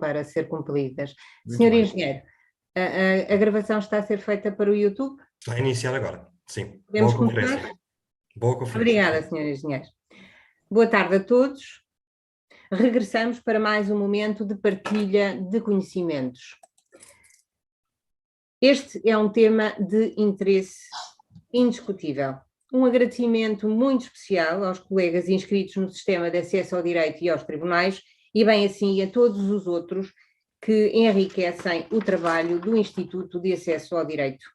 para ser cumpridas. Muito Senhor bem. Engenheiro, a gravação está a ser feita para o YouTube? Está a iniciar agora, sim. Podemos Boa conferência. começar? Boa conferência. Obrigada, Senhor Engenheiro. Boa tarde a todos. Regressamos para mais um momento de partilha de conhecimentos. Este é um tema de interesse indiscutível. Um agradecimento muito especial aos colegas inscritos no Sistema de Acesso ao Direito e aos Tribunais, e bem assim a todos os outros que enriquecem o trabalho do Instituto de Acesso ao Direito.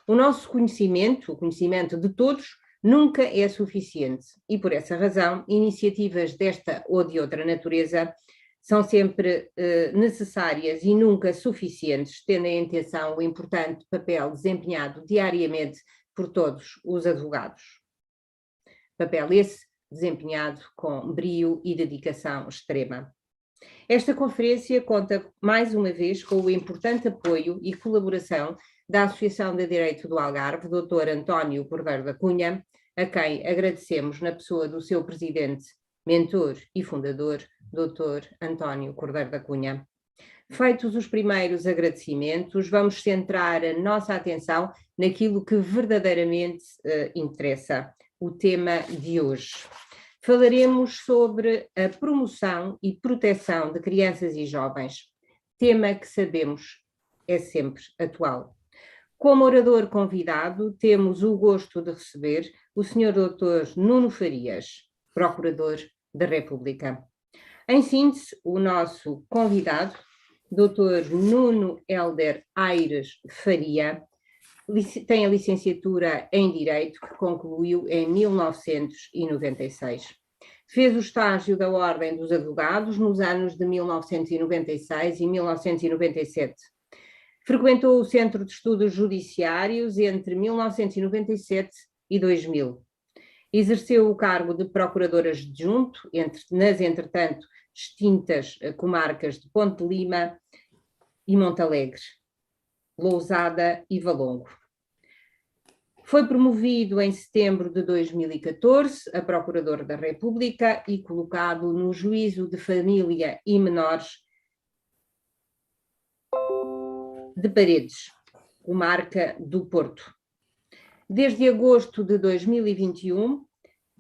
O nosso conhecimento, o conhecimento de todos, nunca é suficiente e, por essa razão, iniciativas desta ou de outra natureza são sempre necessárias e nunca suficientes, tendo em atenção o importante papel desempenhado diariamente por todos os advogados. Papel esse desempenhado com brio e dedicação extrema. Esta conferência conta mais uma vez com o importante apoio e colaboração da Associação de Direito do Algarve, Dr. António Cordeiro da Cunha, a quem agradecemos na pessoa do seu presidente, mentor e fundador, Dr. António Cordeiro da Cunha. Feitos os primeiros agradecimentos, vamos centrar a nossa atenção naquilo que verdadeiramente interessa, o tema de hoje. Falaremos sobre a promoção e proteção de crianças e jovens, tema que sabemos é sempre atual. Como orador convidado, temos o gosto de receber o Sr. Dr. Nuno Farias, Procurador da República. Em síntese, o nosso convidado, Dr. Nuno Hélder Aires Faria, tem a licenciatura em Direito, que concluiu em 1996. Fez o estágio da Ordem dos Advogados nos anos de 1996 e 1997. Frequentou o Centro de Estudos Judiciários entre 1997 e 2000. Exerceu o cargo de Procurador Adjunto nas, entretanto, extintas comarcas de Ponte Lima e Montalegre, Lousada e Valongo. Foi promovido em setembro de 2014 a Procurador da República e colocado no Juízo de Família e Menores de Paredes, comarca do Porto. Desde agosto de 2021,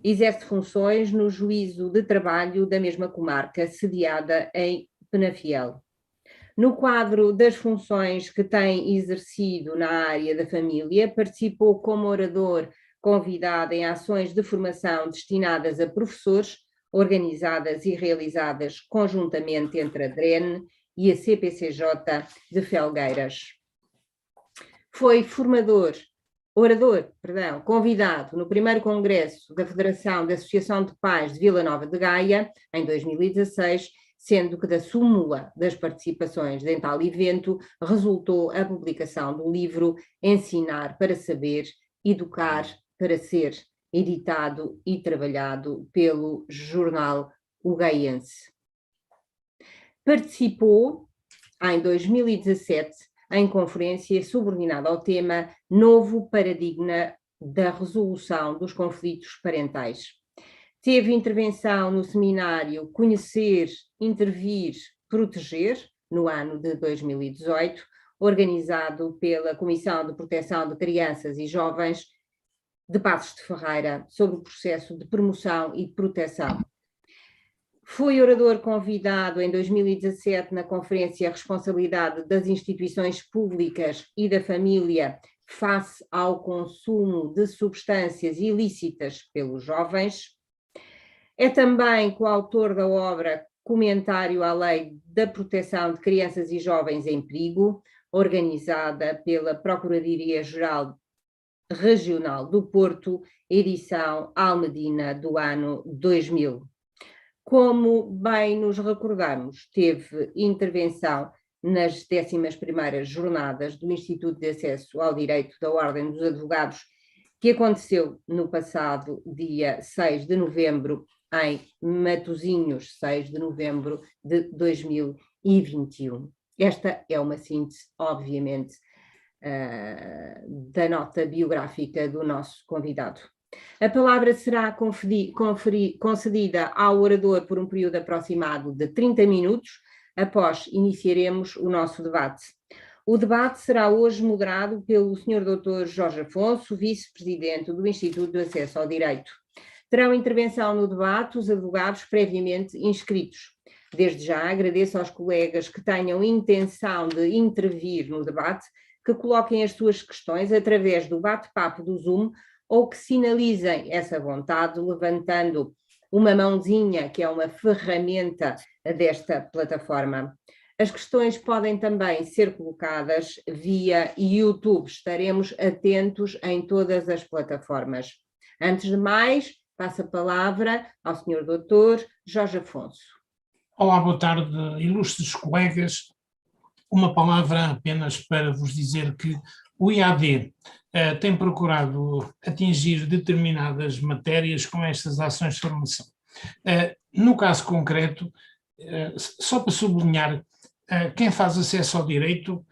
exerce funções no Juízo de Trabalho da mesma comarca, sediada em Penafiel. No quadro das funções que tem exercido na área da família, participou como orador convidado em ações de formação destinadas a professores, organizadas e realizadas conjuntamente entre a DREN e a CPCJ de Felgueiras. Foi convidado no primeiro congresso da Federação da Associação de Pais de Vila Nova de Gaia, em 2016, sendo que da súmula das participações em tal evento resultou a publicação do livro Ensinar para Saber, Educar para Ser, editado e trabalhado pelo jornal O Gaiense. Participou, em 2017, em conferência subordinada ao tema Novo Paradigma da Resolução dos Conflitos Parentais. Teve intervenção no seminário Conhecer, Intervir, Proteger, no ano de 2018, organizado pela Comissão de Proteção de Crianças e Jovens de Passos de Ferreira, sobre o processo de promoção e de proteção. Foi orador convidado em 2017 na Conferência Responsabilidade das Instituições Públicas e da Família face ao consumo de substâncias ilícitas pelos jovens. É também coautor da obra Comentário à Lei da Proteção de Crianças e Jovens em Perigo, organizada pela Procuradoria-Geral Regional do Porto, edição Almedina do ano 2000. Como bem nos recordamos, teve intervenção nas 11ª Jornadas do Instituto de Acesso ao Direito da Ordem dos Advogados, que aconteceu no passado dia 6 de novembro, em Matosinhos, 6 de novembro de 2021. Esta é uma síntese, obviamente, da nota biográfica do nosso convidado. A palavra será concedida ao orador por um período aproximado de 30 minutos, Após, iniciaremos o nosso debate. O debate será hoje moderado pelo Sr. Dr. Jorge Afonso, vice-presidente do Instituto de Acesso ao Direito. Terão intervenção no debate os advogados previamente inscritos. Desde já agradeço aos colegas que tenham intenção de intervir no debate, que coloquem as suas questões através do bate-papo do Zoom ou que sinalizem essa vontade levantando uma mãozinha, que é uma ferramenta desta plataforma. As questões podem também ser colocadas via YouTube. Estaremos atentos em todas as plataformas. Antes de mais, passo a palavra ao Sr. Dr. Jorge Afonso. Olá, boa tarde, ilustres colegas. Uma palavra apenas para vos dizer que o IAD tem procurado atingir determinadas matérias com estas ações de formação. No caso concreto, só para sublinhar, quem faz acesso ao direito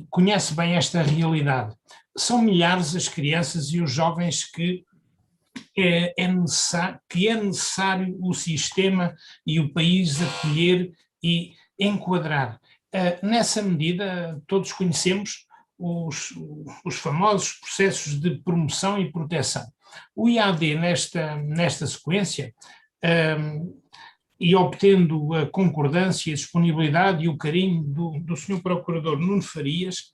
conhece bem esta realidade. São milhares as crianças e os jovens que é necessário o sistema e o país acolher e enquadrar. Nessa medida, todos conhecemos os famosos processos de promoção e proteção. O IAD, nesta sequência, e obtendo a concordância, a disponibilidade e o carinho do Sr. Procurador Nuno Farias,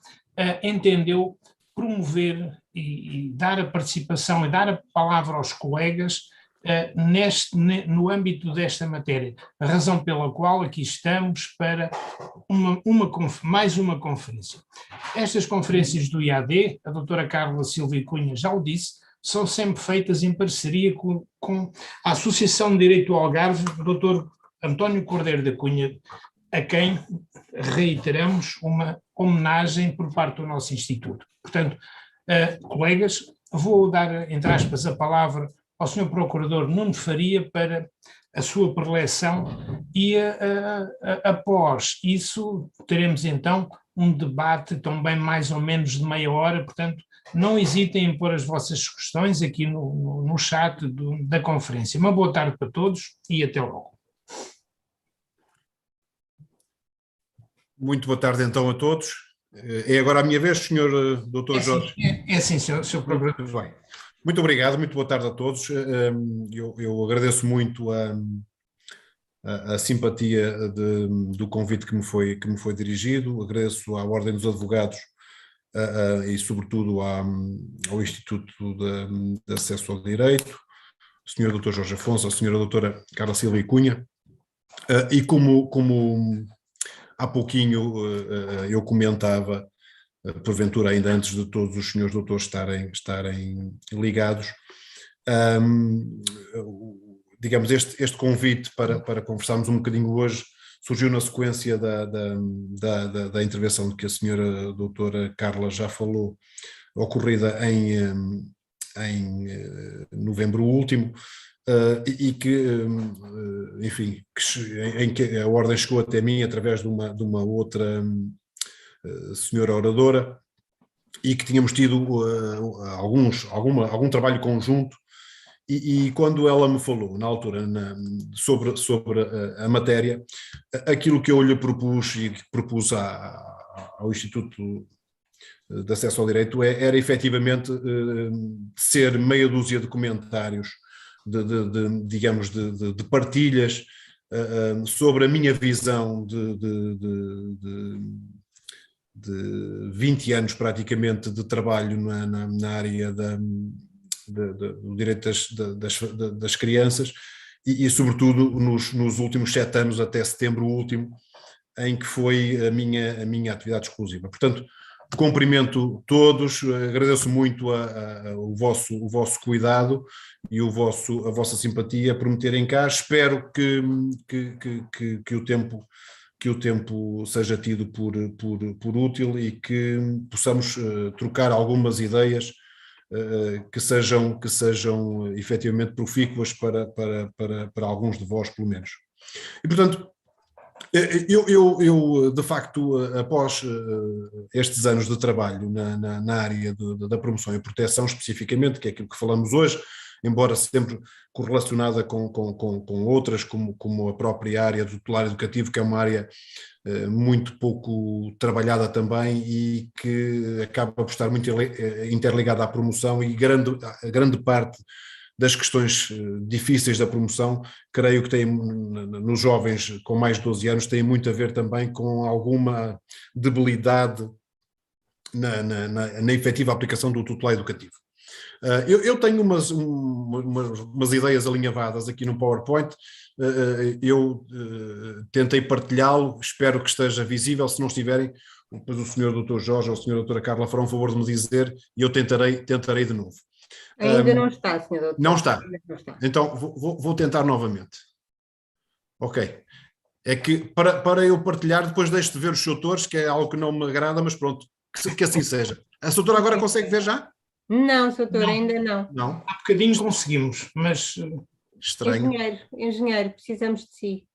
entendeu promover e dar a participação e dar a palavra aos colegas no âmbito desta matéria, a razão pela qual aqui estamos para mais uma conferência. Estas conferências do IAD, a doutora Carla Silva Cunha já o disse, são sempre feitas em parceria com a Associação de Direito do Algarve, Dr. António Cordeiro da Cunha, a quem reiteramos uma homenagem por parte do nosso Instituto. Portanto, colegas, vou dar, entre aspas, a palavra ao Sr. Procurador Nuno Faria para a sua preleção e após isso teremos então um debate também mais ou menos de meia hora, portanto não hesitem em pôr as vossas questões aqui no chat da conferência. Uma boa tarde para todos e até logo. Muito boa tarde então a todos. É agora a minha vez, Sr. Dr. Jorge? É sim, Sr. Procurador. Muito bem. Muito obrigado, muito boa tarde a todos. Eu agradeço muito a simpatia do convite que me foi dirigido, agradeço à Ordem dos Advogados e sobretudo ao Instituto de Acesso ao Direito, o Sr. Dr. Jorge Afonso, a Sra. Doutora Carla Silva Cunha, e como há pouquinho eu comentava, porventura ainda antes de todos os senhores doutores estarem ligados, digamos, este convite para conversarmos um bocadinho hoje surgiu na sequência da intervenção de que a senhora doutora Carla já falou, ocorrida em novembro último, e que, enfim, em que a ordem chegou até mim através de uma outra senhora oradora, e que tínhamos tido algum trabalho conjunto, e quando ela me falou, na altura, sobre a matéria, aquilo que eu lhe propus e que propus ao Instituto de Acesso ao Direito era efetivamente ser meia dúzia de comentários, digamos, de partilhas sobre a minha visão de 20 anos praticamente de trabalho na área do direito das crianças e sobretudo nos últimos 7 anos até setembro último, em que foi a minha atividade exclusiva. Portanto, cumprimento todos, agradeço muito o vosso cuidado e a vossa simpatia por me terem cá. Espero que o tempo seja tido por útil e que possamos trocar algumas ideias que sejam efetivamente profícuas para alguns de vós, pelo menos. E, portanto, eu de facto, após estes anos de trabalho na área da promoção e proteção, especificamente, que é aquilo que falamos hoje, embora sempre correlacionada com outras, como a própria área do tutelar educativo, que é uma área muito pouco trabalhada também e que acaba por estar muito interligada à promoção, e grande parte das questões difíceis da promoção, creio que tem, nos jovens com mais de 12 anos, tem muito a ver também com alguma debilidade na efetiva aplicação do tutelar educativo. Eu tenho umas ideias alinhavadas aqui no PowerPoint, eu tentei partilhá-lo, espero que esteja visível. Se não estiverem, depois o Sr. Dr. Jorge ou a Sra. Doutora Carla farão um favor de me dizer e eu tentarei de novo. Ainda não está, Sr. Doutor. Não está. Não está. Então vou tentar novamente. Ok. É que para eu partilhar, depois deixo de ver os autores, que é algo que não me agrada, mas pronto, que assim seja. A doutora agora consegue ver já? Não, Sr. Doutor, Não. ainda não. Não? Há bocadinho conseguimos, mas Estranho. Engenheiro, precisamos de si.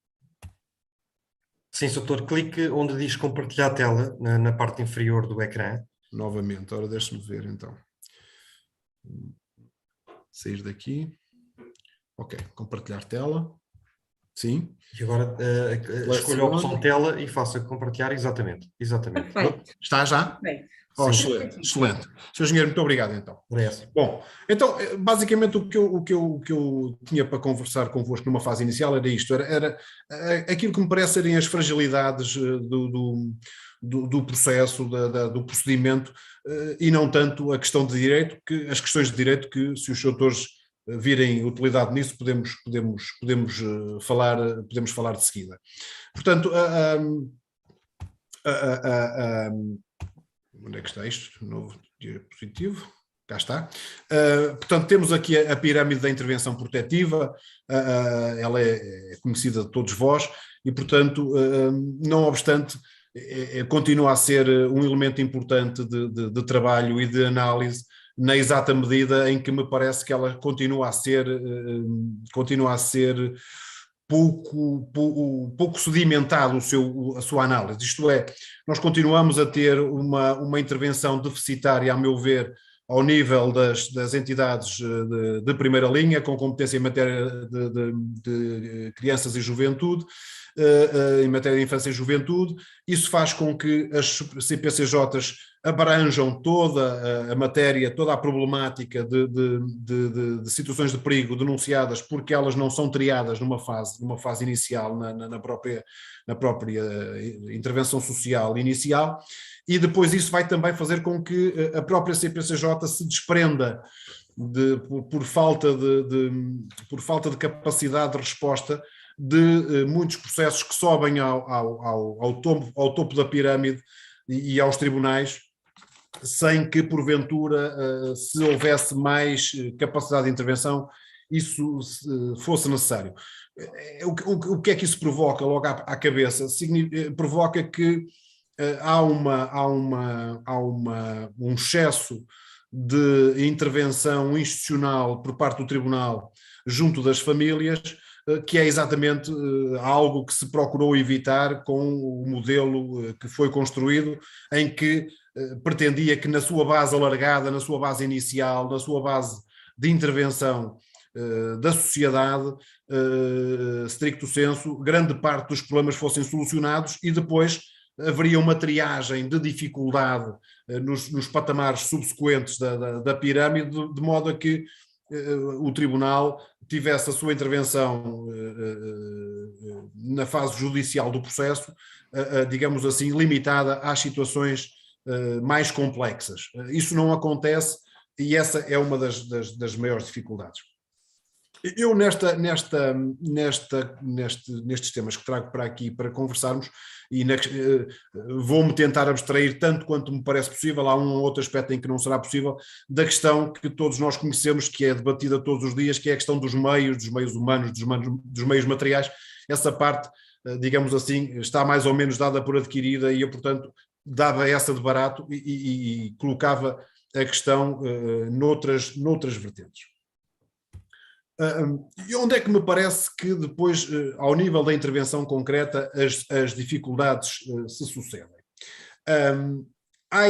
Sim, Sr. Doutor, clique onde diz compartilhar a tela, na parte inferior do ecrã. Novamente, ora deixe-me ver então. Sair daqui. Ok, compartilhar tela. Sim. E agora escolha a opção tela e faça compartilhar, exatamente. Perfeito. Está já? Perfeito. Oh, Sim. excelente. Sr. Engenheiro, muito obrigado então. Bom, então, basicamente o que eu tinha para conversar convosco numa fase inicial era isto, era aquilo que me parece serem as fragilidades do processo, do procedimento, e não tanto a questão de direito, as questões de direito que, se os doutores virem utilidade nisso, podemos falar de seguida. Portanto, onde é que está isto? Novo diapositivo. Cá está. Portanto, temos aqui a pirâmide da intervenção protetiva, ela é conhecida de todos vós e, portanto, não obstante, continua a ser um elemento importante de trabalho e de análise, na exata medida em que me parece que ela continua a ser pouco sedimentado a sua análise. Isto é, nós continuamos a ter uma intervenção deficitária, a meu ver, ao nível das entidades de primeira linha, com competência em matéria de crianças e juventude, em matéria de infância e juventude. Isso faz com que as CPCJs abranjam toda a matéria, toda a problemática de situações de perigo denunciadas, porque elas não são triadas numa fase inicial, na própria intervenção social inicial, e depois isso vai também fazer com que a própria CPCJ se desprenda por falta de capacidade de resposta de muitos processos que sobem ao topo da pirâmide e aos tribunais, sem que, porventura, se houvesse mais capacidade de intervenção, isso fosse necessário. O que é que isso provoca logo à cabeça? Provoca que há um excesso de intervenção institucional por parte do tribunal junto das famílias, que é exatamente algo que se procurou evitar com o modelo que foi construído, em que pretendia que na sua base alargada, na sua base inicial, na sua base de intervenção da sociedade, stricto sensu, grande parte dos problemas fossem solucionados e depois haveria uma triagem de dificuldade nos patamares subsequentes da pirâmide, de modo a que o tribunal tivesse a sua intervenção na fase judicial do processo, digamos assim, limitada às situações mais complexas. Isso não acontece e essa é uma das maiores dificuldades. Eu nestes temas que trago para aqui para conversarmos, e vou-me tentar abstrair tanto quanto me parece possível, há um ou outro aspecto em que não será possível, da questão que todos nós conhecemos, que é debatida todos os dias, que é a questão dos meios humanos, dos meios materiais. Essa parte, digamos assim, está mais ou menos dada por adquirida e eu, portanto, dava essa de barato e colocava a questão noutras vertentes. E onde é que me parece que depois, ao nível da intervenção concreta, as dificuldades se sucedem? Há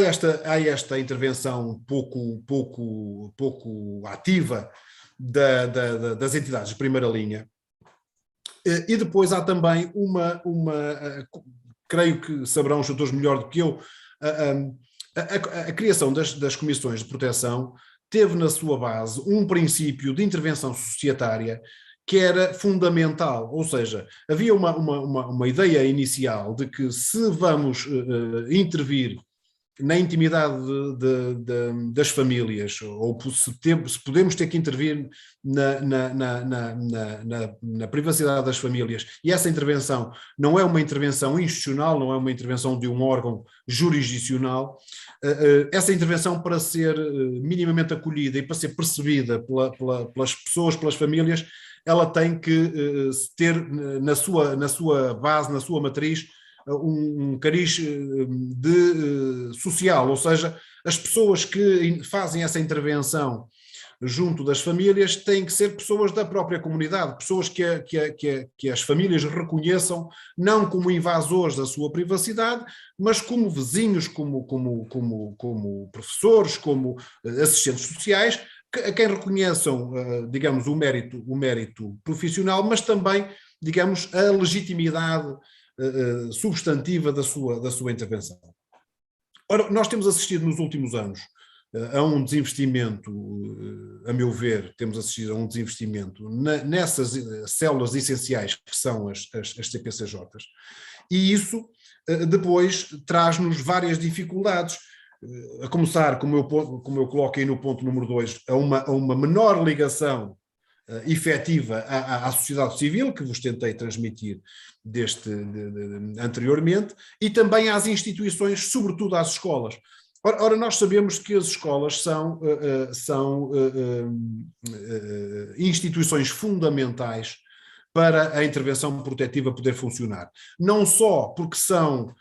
esta intervenção pouco ativa das entidades de primeira linha. E depois há também creio que saberão os doutores melhor do que eu, a criação das comissões de proteção teve na sua base um princípio de intervenção societária que era fundamental, ou seja, havia uma ideia inicial de que se vamos intervir na intimidade das famílias, ou se podemos ter que intervir na privacidade das famílias, e essa intervenção não é uma intervenção institucional, não é uma intervenção de um órgão jurisdicional, essa intervenção, para ser minimamente acolhida e para ser percebida pelas pessoas, pelas famílias, ela tem que ter na sua base, na sua matriz, um cariz social, ou seja, as pessoas que fazem essa intervenção junto das famílias têm que ser pessoas da própria comunidade, pessoas que as famílias reconheçam não como invasores da sua privacidade, mas como vizinhos, como professores, como assistentes sociais, a quem reconheçam, digamos, o mérito profissional, mas também, digamos, a legitimidade substantiva da sua intervenção. Ora, nós temos assistido nos últimos anos a um desinvestimento, a meu ver, temos assistido a um desinvestimento nessas células essenciais que são as CPCJs, e isso depois traz-nos várias dificuldades, a começar, como eu coloquei no ponto número 2, a uma menor ligação efetiva à sociedade civil, que vos tentei transmitir anteriormente, e também às instituições, sobretudo às escolas. Ora, nós sabemos que as escolas são instituições fundamentais para a intervenção protetiva poder funcionar. Não só porque são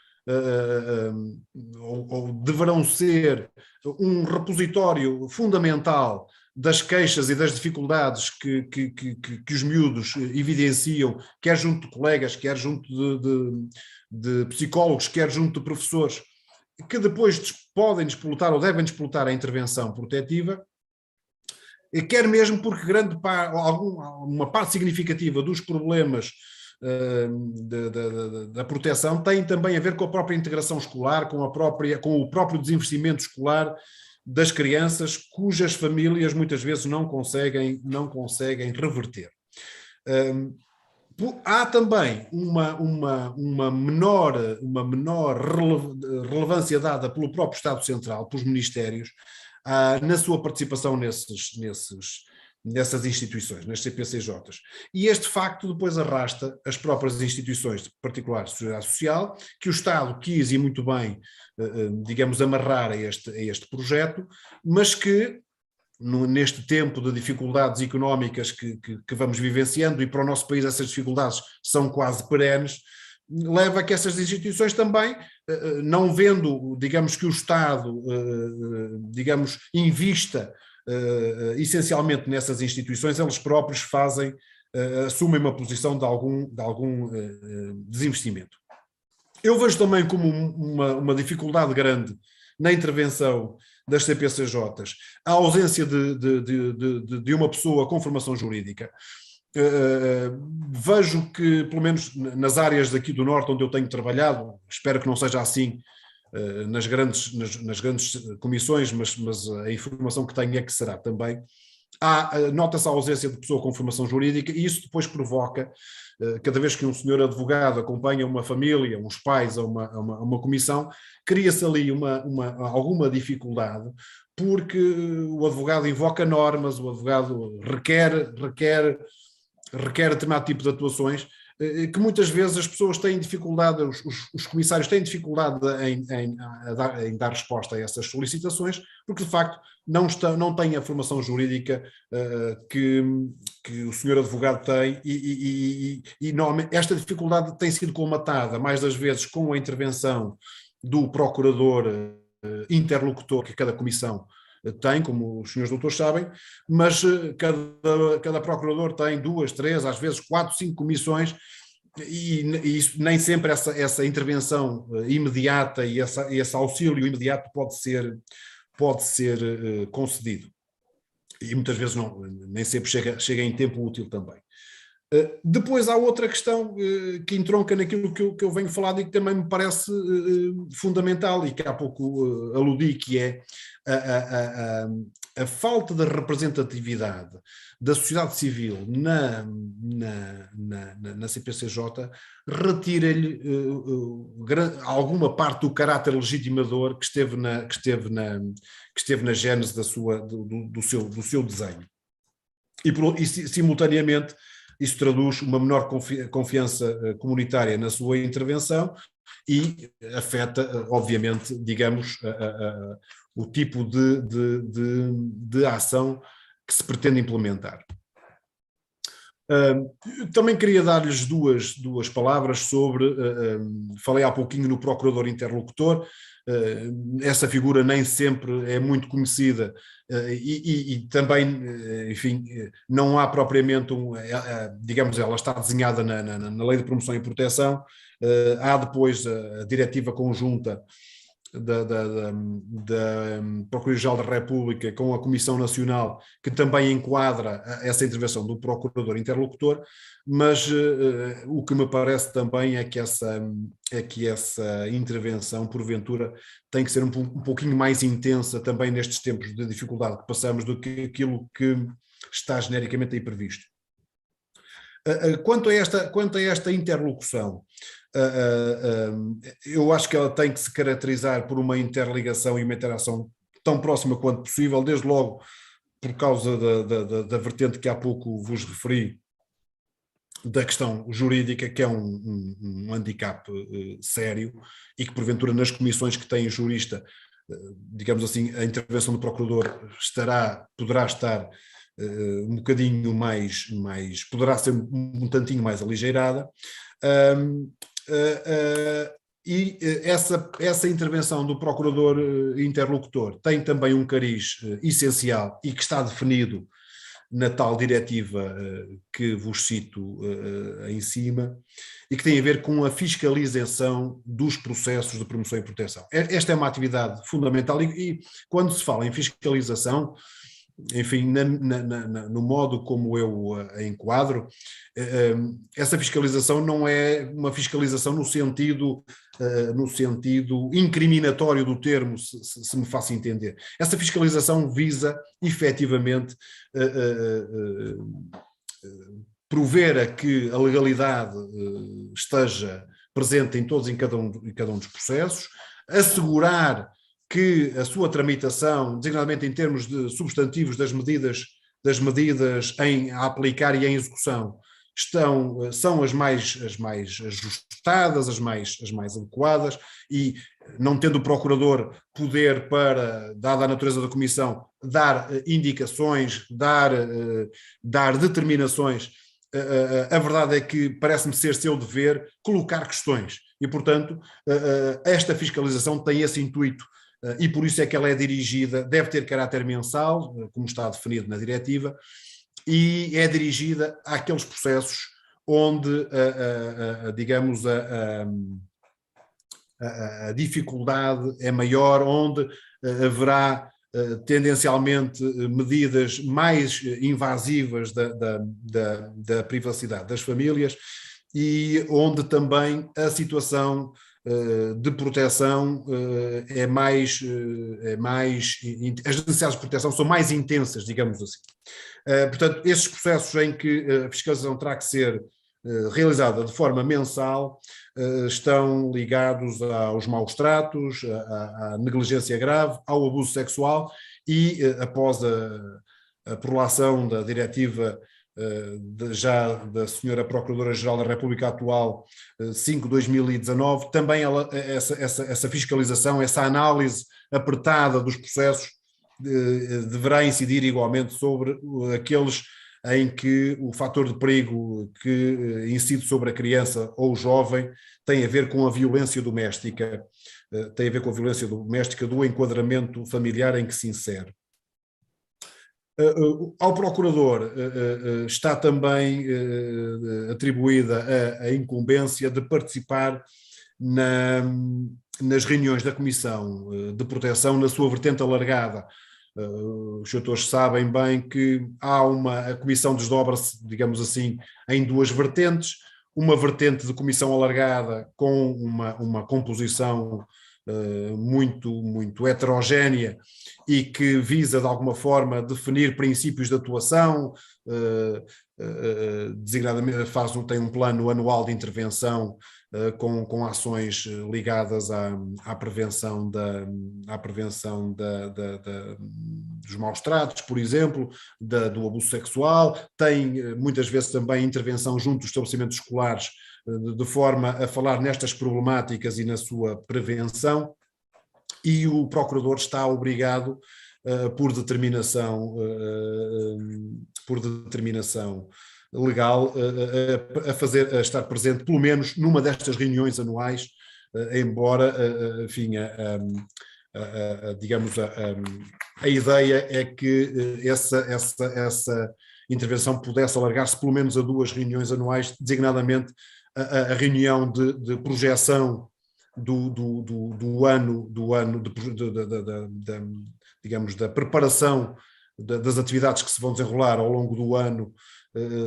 ou deverão ser um repositório fundamental das queixas e das dificuldades que os miúdos evidenciam, quer junto de colegas, quer junto de psicólogos, quer junto de professores, que depois podem disputar ou devem disputar a intervenção protetiva, quer mesmo porque uma parte significativa dos problemas da proteção tem também a ver com a própria integração escolar, com o próprio desinvestimento escolar das crianças, cujas famílias muitas vezes não conseguem reverter. Há também uma menor relevância dada pelo próprio Estado Central, pelos ministérios, na sua participação nessas instituições, nas CPCJs. E este facto depois arrasta as próprias instituições, de particular de seguridade social, que o Estado quis, e muito bem, digamos, amarrar a este projeto, mas que, neste tempo de dificuldades económicas que vamos vivenciando, e para o nosso país essas dificuldades são quase perenes, leva a que essas instituições também, não vendo, digamos, que o Estado, digamos, invista essencialmente nessas instituições, eles próprios assumem uma posição de algum desinvestimento. Eu vejo também como uma dificuldade grande na intervenção das CPCJs a ausência de uma pessoa com formação jurídica. Vejo que, pelo menos nas áreas daqui do Norte onde eu tenho trabalhado, espero que não seja assim nas grandes comissões, mas a informação que tenho é que será também, nota-se a ausência de pessoa com formação jurídica, e isso depois provoca, cada vez que um senhor advogado acompanha uma família, uns pais a uma comissão, cria-se ali alguma dificuldade, porque o advogado invoca normas, o advogado requer determinado tipo de atuações, que muitas vezes as pessoas têm dificuldade, os comissários têm dificuldade em dar resposta a essas solicitações, porque de facto não têm a formação jurídica que o senhor advogado tem, e normalmente esta dificuldade tem sido colmatada mais das vezes com a intervenção do procurador interlocutor que cada comissão tem, como os senhores doutores sabem, mas cada procurador tem 2, 3, às vezes 4, 5 comissões, e isso, nem sempre essa intervenção imediata e esse auxílio imediato pode ser concedido. e muitas vezes nem sempre chega em tempo útil também. Depois há outra questão que entronca naquilo que eu venho falando e que também me parece fundamental e que há pouco aludi, que é a falta de representatividade da sociedade civil na CPCJ retira-lhe alguma parte do caráter legitimador que esteve na gênese do seu desenho. E simultaneamente isso traduz uma menor confiança comunitária na sua intervenção e afeta, obviamente, digamos, o tipo de ação que se pretende implementar. Também queria dar-lhes duas palavras sobre, falei há pouquinho no procurador interlocutor, essa figura nem sempre é muito conhecida e também, enfim, não há propriamente digamos, ela está desenhada na Lei de Promoção e Proteção, há depois a diretiva conjunta da Procuradoria-Geral da República com a Comissão Nacional, que também enquadra essa intervenção do procurador interlocutor, mas o que me parece também é que essa intervenção, porventura, tem que ser um pouquinho mais intensa também nestes tempos de dificuldade que passamos do que aquilo que está genericamente aí previsto. Quanto a esta interlocução, eu acho que ela tem que se caracterizar por uma interligação e uma interação tão próxima quanto possível, desde logo por causa da vertente que há pouco vos referi, da questão jurídica, que é um handicap sério e que porventura nas comissões que têm jurista, digamos assim, a intervenção do procurador poderá estar um bocadinho mais poderá ser um tantinho mais aligeirada, e essa intervenção do procurador interlocutor tem também um cariz essencial e que está definido na tal diretiva que vos cito em cima, e que tem a ver com a fiscalização dos processos de promoção e proteção. Esta é uma atividade fundamental e quando se fala em fiscalização, enfim, no modo como eu a enquadro, essa fiscalização não é uma fiscalização no sentido incriminatório do termo, se me faço entender. Essa fiscalização visa, efetivamente, prover a que a legalidade esteja presente em todos e em cada um dos processos, assegurar que a sua tramitação, designadamente em termos de substantivos das medidas a aplicar e em execução, são as mais ajustadas, as mais adequadas, e não tendo o procurador poder para, dada a natureza da comissão, dar indicações, dar determinações, a verdade é que parece-me ser seu dever colocar questões e, portanto, esta fiscalização tem esse intuito. E por isso é que ela é dirigida, deve ter caráter mensal, como está definido na diretiva, e é dirigida àqueles processos onde, digamos, a dificuldade é maior, onde haverá tendencialmente medidas mais invasivas da privacidade das famílias e onde também a situação de proteção as necessidades de proteção são mais intensas, digamos assim. Portanto, esses processos em que a fiscalização terá que ser realizada de forma mensal estão ligados aos maus tratos, à negligência grave, ao abuso sexual e após a prolação da diretiva já da senhora Procuradora-Geral da República atual 5/2019, também essa fiscalização, essa análise apertada dos processos deverá incidir igualmente sobre aqueles em que o fator de perigo que incide sobre a criança ou o jovem tem a ver com a violência doméstica, do enquadramento familiar em que se insere. Ao procurador está também atribuída a incumbência de participar nas reuniões da Comissão de Proteção na sua vertente alargada, Os senhores sabem bem que a comissão desdobra-se, digamos assim, em duas vertentes. Uma vertente de comissão alargada com uma composição muito heterogénea e que visa, de alguma forma, definir princípios de atuação, designadamente tem um plano anual de intervenção com ações ligadas à prevenção dos maus tratos, por exemplo, do abuso sexual, tem muitas vezes também intervenção junto dos estabelecimentos escolares, de forma a falar nestas problemáticas e na sua prevenção, e o procurador está obrigado, por determinação legal, a estar presente pelo menos numa destas reuniões anuais, embora, enfim, digamos, a ideia é que essa intervenção pudesse alargar-se pelo menos a 2 reuniões anuais, designadamente a reunião de projeção do ano, digamos, da preparação das atividades que se vão desenrolar ao longo do ano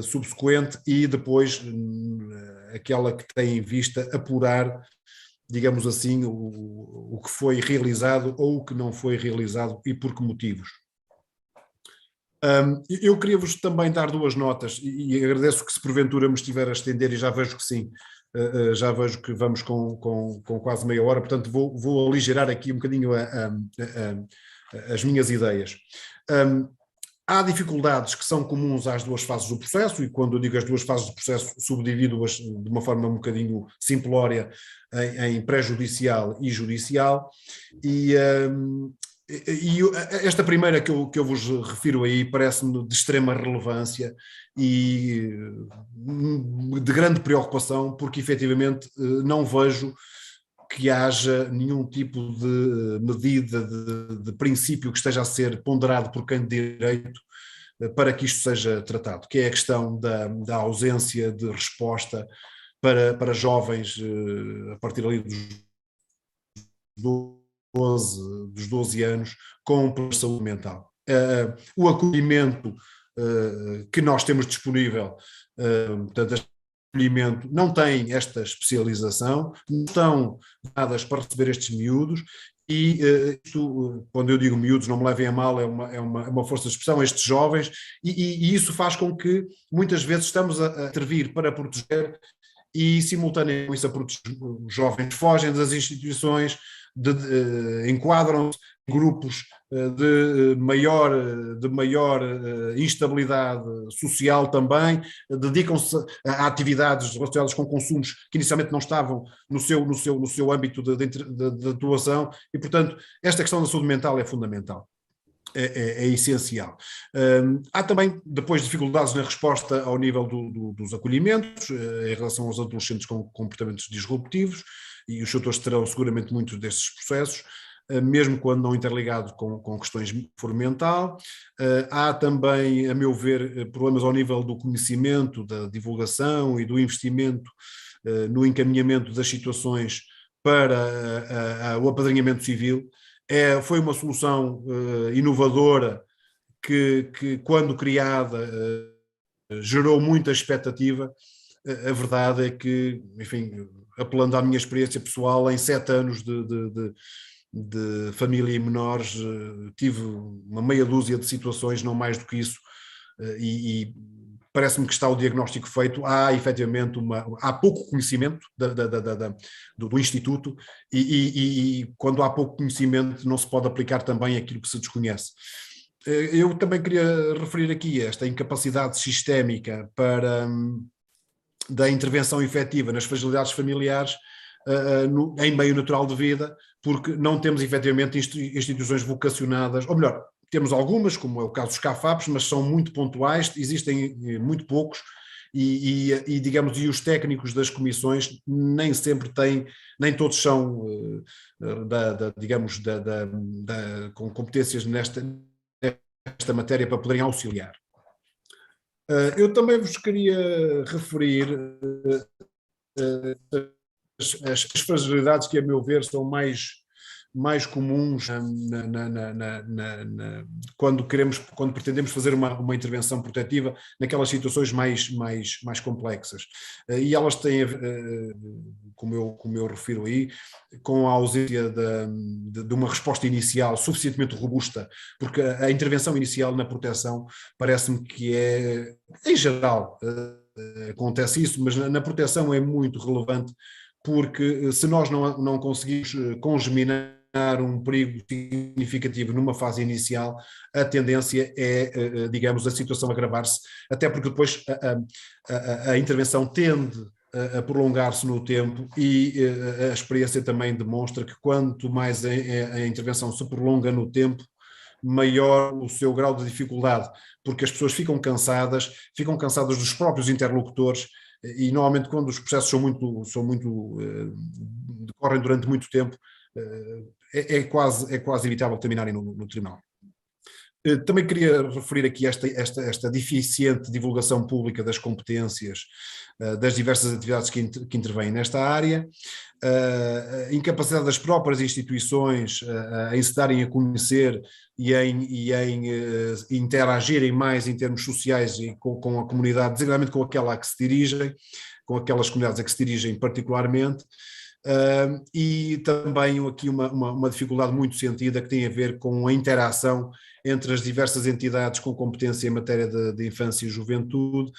subsequente, e depois aquela que tem em vista apurar, digamos assim, o que foi realizado ou o que não foi realizado e por que motivos. Eu queria-vos também dar 2 notas, e agradeço que, se porventura me estiver a estender, e já vejo que sim, já vejo que vamos com quase meia hora, portanto vou aligerar aqui um bocadinho as minhas ideias. Há dificuldades que são comuns às 2 fases do processo, e quando eu digo as 2 fases do processo, subdivido-as de uma forma um bocadinho simplória em pré-judicial e judicial, e esta primeira que eu vos refiro aí parece-me de extrema relevância e de grande preocupação, porque efetivamente não vejo que haja nenhum tipo de medida, de princípio que esteja a ser ponderado por quem de direito para que isto seja tratado, que é a questão da ausência de resposta para jovens a partir ali dos 12 anos com problemas de saúde mental. O acolhimento que nós temos disponível, portanto, este acolhimento não tem esta especialização, não estão dadas para receber estes miúdos, e isto, quando eu digo miúdos, não me levem a mal, é uma força de expressão, estes jovens, e isso faz com que muitas vezes estamos a intervir para proteger e simultaneamente a proteger. Os jovens fogem das instituições, enquadram-se em grupos de maior instabilidade social também, dedicam-se a atividades relacionadas com consumos que inicialmente não estavam no seu âmbito de atuação, e portanto esta questão da saúde mental é fundamental. É essencial. Há também depois dificuldades na resposta ao nível dos acolhimentos, em relação aos adolescentes com comportamentos disruptivos, e os doutores terão seguramente muitos destes processos, mesmo quando não interligado com questões de foro mental. Há também, a meu ver, problemas ao nível do conhecimento, da divulgação e do investimento no encaminhamento das situações para o apadrinhamento civil. Foi uma solução inovadora que quando criada, gerou muita expectativa. A verdade é que, enfim, apelando à minha experiência pessoal, em 7 anos de família e menores, tive uma meia dúzia de situações, não mais do que isso, e parece-me que está o diagnóstico feito. Há efetivamente há pouco conhecimento do Instituto, e quando há pouco conhecimento não se pode aplicar também aquilo que se desconhece. Eu também queria referir aqui esta incapacidade sistémica da intervenção efetiva nas fragilidades familiares em meio natural de vida, porque não temos efetivamente instituições vocacionadas, ou melhor, temos algumas, como é o caso dos CAFAPs, mas são muito pontuais, existem muito poucos, e digamos, e os técnicos das comissões nem sempre têm, nem todos são, digamos, com competências nesta matéria para poderem auxiliar. Eu também vos queria referir as fragilidades que, a meu ver, são mais mais comuns quando pretendemos fazer uma intervenção protetiva naquelas situações mais complexas. E elas têm, como eu refiro aí, com a ausência de uma resposta inicial suficientemente robusta, porque a intervenção inicial na proteção parece-me que é, em geral, acontece isso, mas na proteção é muito relevante, porque se nós não conseguimos congeminar um perigo significativo numa fase inicial, a tendência é, digamos, a situação agravar-se, até porque depois a intervenção tende a prolongar-se no tempo e a experiência também demonstra que quanto mais a intervenção se prolonga no tempo, maior o seu grau de dificuldade, porque as pessoas ficam cansadas dos próprios interlocutores e normalmente quando os processos decorrem durante muito tempo, é quase evitável terminarem no tribunal. Também queria referir aqui esta deficiente divulgação pública das competências das diversas atividades que intervêm nesta área, a incapacidade das próprias instituições em se darem a conhecer e em interagirem mais em termos sociais e com a comunidade, designadamente com aquela a que se dirigem, com aquelas comunidades a que se dirigem particularmente. E também aqui uma dificuldade muito sentida que tem a ver com a interação entre as diversas entidades com competência em matéria de infância e juventude.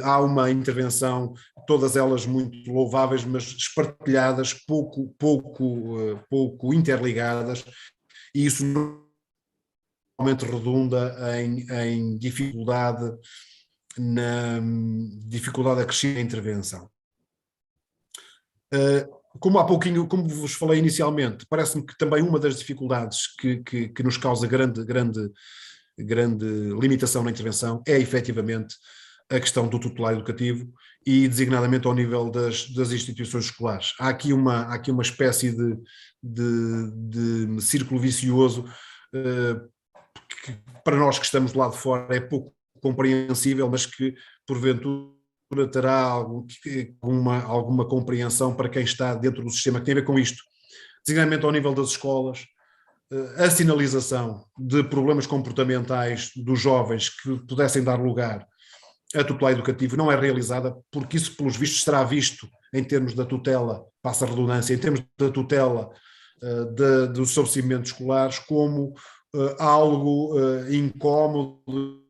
Há uma intervenção, todas elas muito louváveis, mas espartilhadas, pouco interligadas, e isso normalmente redunda em dificuldade acrescida da intervenção. Como há pouquinho, como vos falei inicialmente, parece-me que também uma das dificuldades que nos causa grande limitação na intervenção é efetivamente a questão do tutelar educativo e designadamente ao nível das instituições escolares. Há aqui uma espécie de círculo vicioso que para nós que estamos do lado de fora é pouco compreensível, mas que porventura terá alguma compreensão para quem está dentro do sistema, que tem a ver com isto, designadamente ao nível das escolas, a sinalização de problemas comportamentais dos jovens que pudessem dar lugar a tutelar educativo não é realizada, porque isso, pelos vistos, será visto em termos da tutela, passa a redundância, em termos da tutela dos estabelecimentos escolares como algo incómodo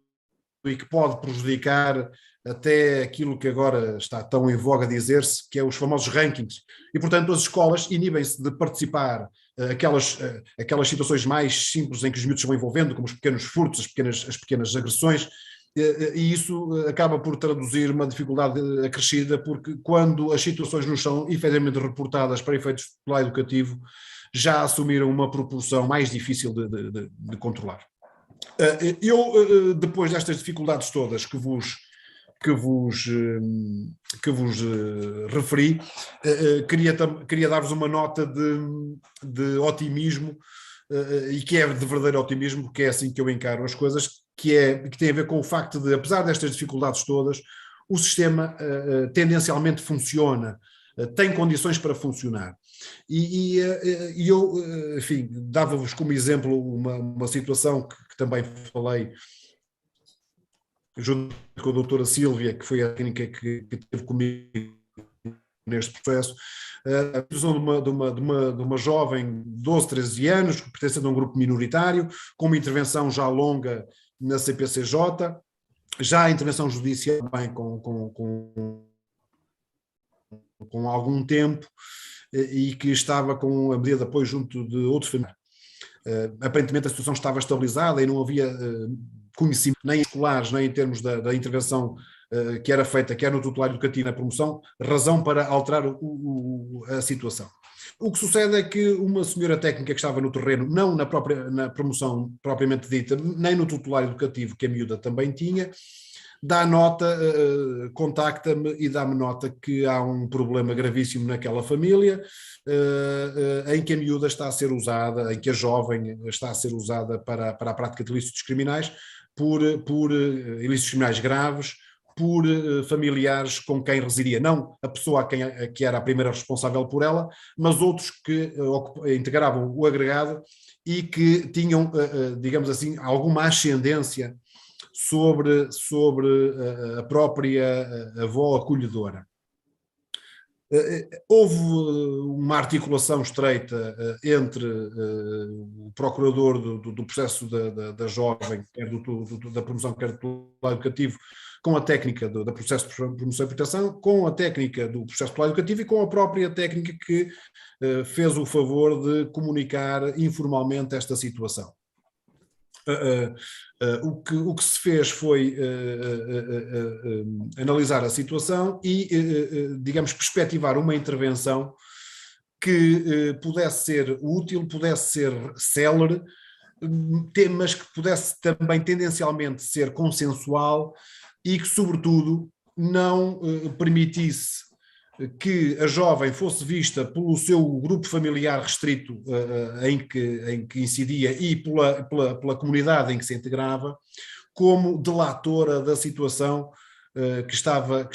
e que pode prejudicar até aquilo que agora está tão em voga dizer-se, que é os famosos rankings. E, portanto, as escolas inibem-se de participar aquelas situações mais simples em que os miúdos se vão envolvendo, como os pequenos furtos, as pequenas agressões, e isso acaba por traduzir uma dificuldade acrescida, porque quando as situações não são efetivamente reportadas para efeitos do plano educativo, já assumiram uma proporção mais difícil de controlar. Eu, depois destas dificuldades todas que vos referi, queria dar-vos uma nota de otimismo, e que é de verdadeiro otimismo, porque é assim que eu encaro as coisas, que tem a ver com o facto de, apesar destas dificuldades todas, o sistema tendencialmente funciona, tem condições para funcionar. E eu, enfim, dava-vos como exemplo uma situação que também falei junto com a doutora Sílvia, que foi a técnica que esteve comigo neste processo, a situação de uma jovem de 12, 13 anos, pertencendo a um grupo minoritário, com uma intervenção já longa na CPCJ, já a intervenção judicial também com algum tempo, e que estava com a medida de apoio junto de outros familiares. Aparentemente a situação estava estabilizada e não havia conhecimento nem escolares, nem em termos da intervenção que era feita, quer no tutelar educativo, na promoção, razão para alterar a situação. O que sucede é que uma senhora técnica que estava no terreno, não na promoção propriamente dita, nem no tutelar educativo, que a miúda também tinha, dá nota, contacta-me e dá-me nota que há um problema gravíssimo naquela família, em que a miúda está a ser usada, em que a jovem está a ser usada para a prática de ilícitos criminais, por ilícitos criminais graves, por familiares com quem residia, não a pessoa que era a primeira responsável por ela, mas outros que integravam o agregado e que tinham, digamos assim, alguma ascendência sobre a própria avó acolhedora. Houve uma articulação estreita entre o procurador do processo da jovem, quer da promoção, quer do lado educativo, com a técnica do processo de promoção e proteção, com a técnica do processo do lado educativo e com a própria técnica que fez o favor de comunicar informalmente esta situação. O que se fez foi analisar a situação e, digamos, perspectivar uma intervenção que pudesse ser útil, pudesse ser célere, mas que pudesse também tendencialmente ser consensual e que, sobretudo, não permitisse que a jovem fosse vista pelo seu grupo familiar restrito em que incidia e pela comunidade em que se integrava, como delatora da situação que estava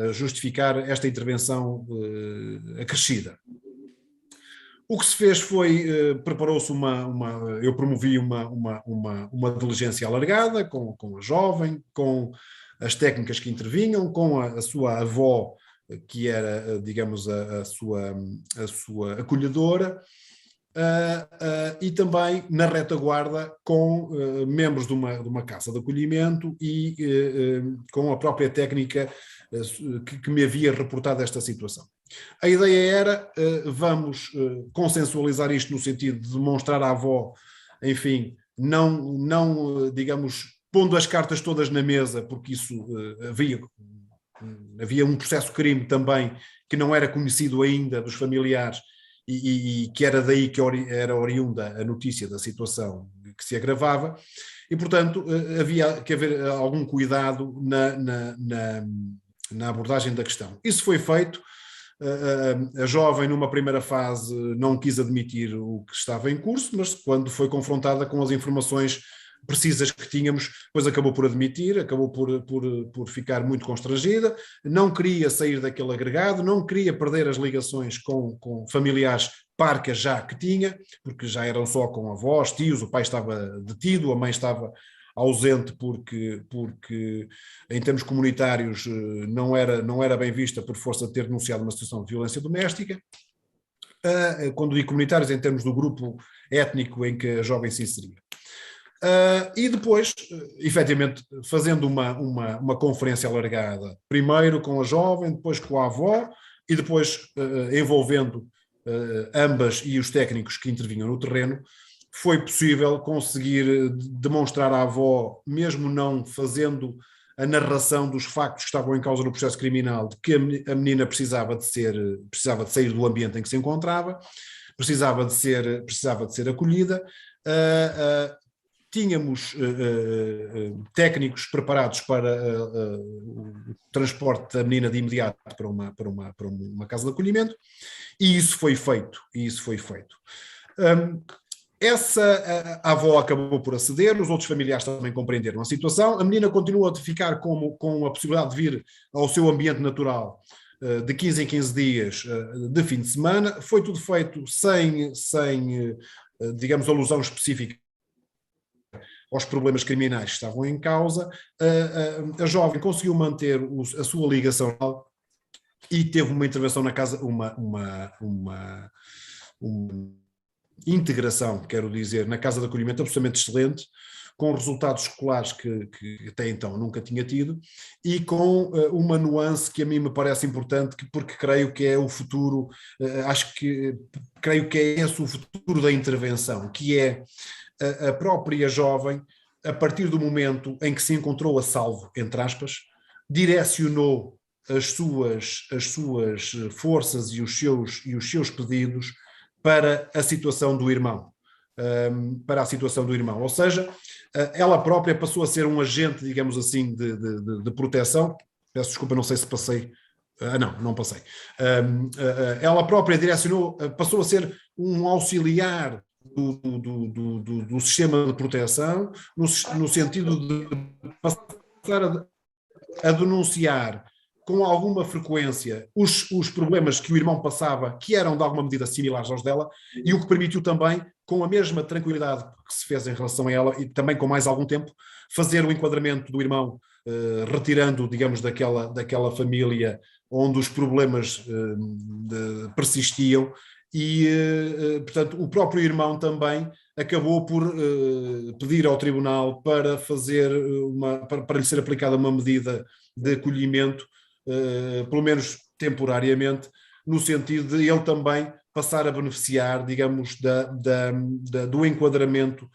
a justificar esta intervenção acrescida. O que se fez foi, preparou-se eu promovi uma diligência alargada com a jovem, com as técnicas que intervinham, com a sua avó, que era, digamos, a sua acolhedora, e também na retaguarda com membros de uma casa de acolhimento e com a própria técnica que me havia reportado esta situação. A ideia era, vamos consensualizar isto no sentido de demonstrar à avó, enfim, não digamos, pondo as cartas todas na mesa, porque isso havia um processo de crime também que não era conhecido ainda dos familiares e que era daí que era oriunda a notícia da situação que se agravava, e portanto havia que haver algum cuidado na abordagem da questão. Isso foi feito. A jovem numa primeira fase não quis admitir o que estava em curso, mas quando foi confrontada com as informações precisas que tínhamos, depois acabou por admitir, acabou por ficar muito constrangida, não queria sair daquele agregado, não queria perder as ligações com familiares parcas já que tinha, porque já eram só com avós, tios, o pai estava detido, a mãe estava ausente porque em termos comunitários não era bem vista por força de ter denunciado uma situação de violência doméstica. Quando digo comunitários, em termos do grupo étnico em que a jovem se inseria. E depois, efetivamente, fazendo uma conferência alargada, primeiro com a jovem, depois com a avó, e depois envolvendo ambas e os técnicos que intervinham no terreno, foi possível conseguir demonstrar à avó, mesmo não fazendo a narração dos factos que estavam em causa no processo criminal, de que a menina precisava de sair do ambiente em que se encontrava, precisava de ser acolhida. Tínhamos técnicos preparados para o transporte da menina de imediato para uma casa de acolhimento, e isso foi feito. A avó acabou por aceder, os outros familiares também compreenderam a situação. A menina continua a ficar com a possibilidade de vir ao seu ambiente natural de 15 em 15 dias de fim de semana. Foi tudo feito sem digamos, alusão específica aos problemas criminais que estavam em causa. A jovem conseguiu manter a sua ligação e teve uma intervenção na casa, uma integração, quero dizer, na casa de acolhimento absolutamente excelente, com resultados escolares que até então nunca tinha tido, e com uma nuance que a mim me parece importante, porque creio que é o futuro, creio que é esse o futuro da intervenção, que é a própria jovem, a partir do momento em que se encontrou a salvo, entre aspas, direcionou as suas forças e os seus pedidos para a situação do irmão. Ou seja, ela própria passou a ser um agente, digamos assim, de proteção. Peço desculpa, não sei se passei. Não passei. Ela própria passou a ser um auxiliar do sistema de proteção, no sentido de passar a denunciar com alguma frequência os problemas que o irmão passava, que eram de alguma medida similares aos dela, e o que permitiu também, com a mesma tranquilidade que se fez em relação a ela, e também com mais algum tempo, fazer o enquadramento do irmão, retirando, digamos, daquela família onde os problemas persistiam, e, portanto, o próprio irmão também acabou por pedir ao tribunal para para lhe ser aplicada uma medida de acolhimento, pelo menos temporariamente, no sentido de ele também passar a beneficiar, digamos, do enquadramento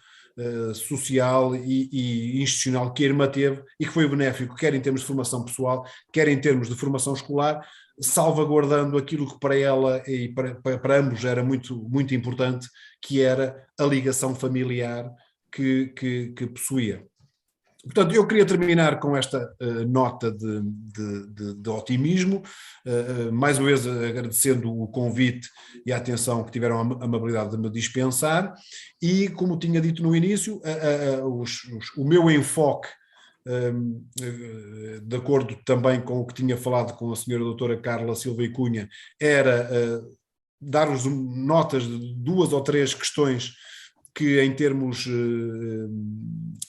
social e institucional que a irmã teve e que foi benéfico, quer em termos de formação pessoal, quer em termos de formação escolar, salvaguardando aquilo que para ela e para ambos era muito, muito importante, que era a ligação familiar que possuía. Portanto, eu queria terminar com esta nota de otimismo, mais uma vez agradecendo o convite e a atenção que tiveram, a amabilidade de me dispensar, e como tinha dito no início, o meu enfoque, de acordo também com o que tinha falado com a senhora doutora Carla Silva e Cunha, era dar-vos notas de 2 ou 3 questões que em termos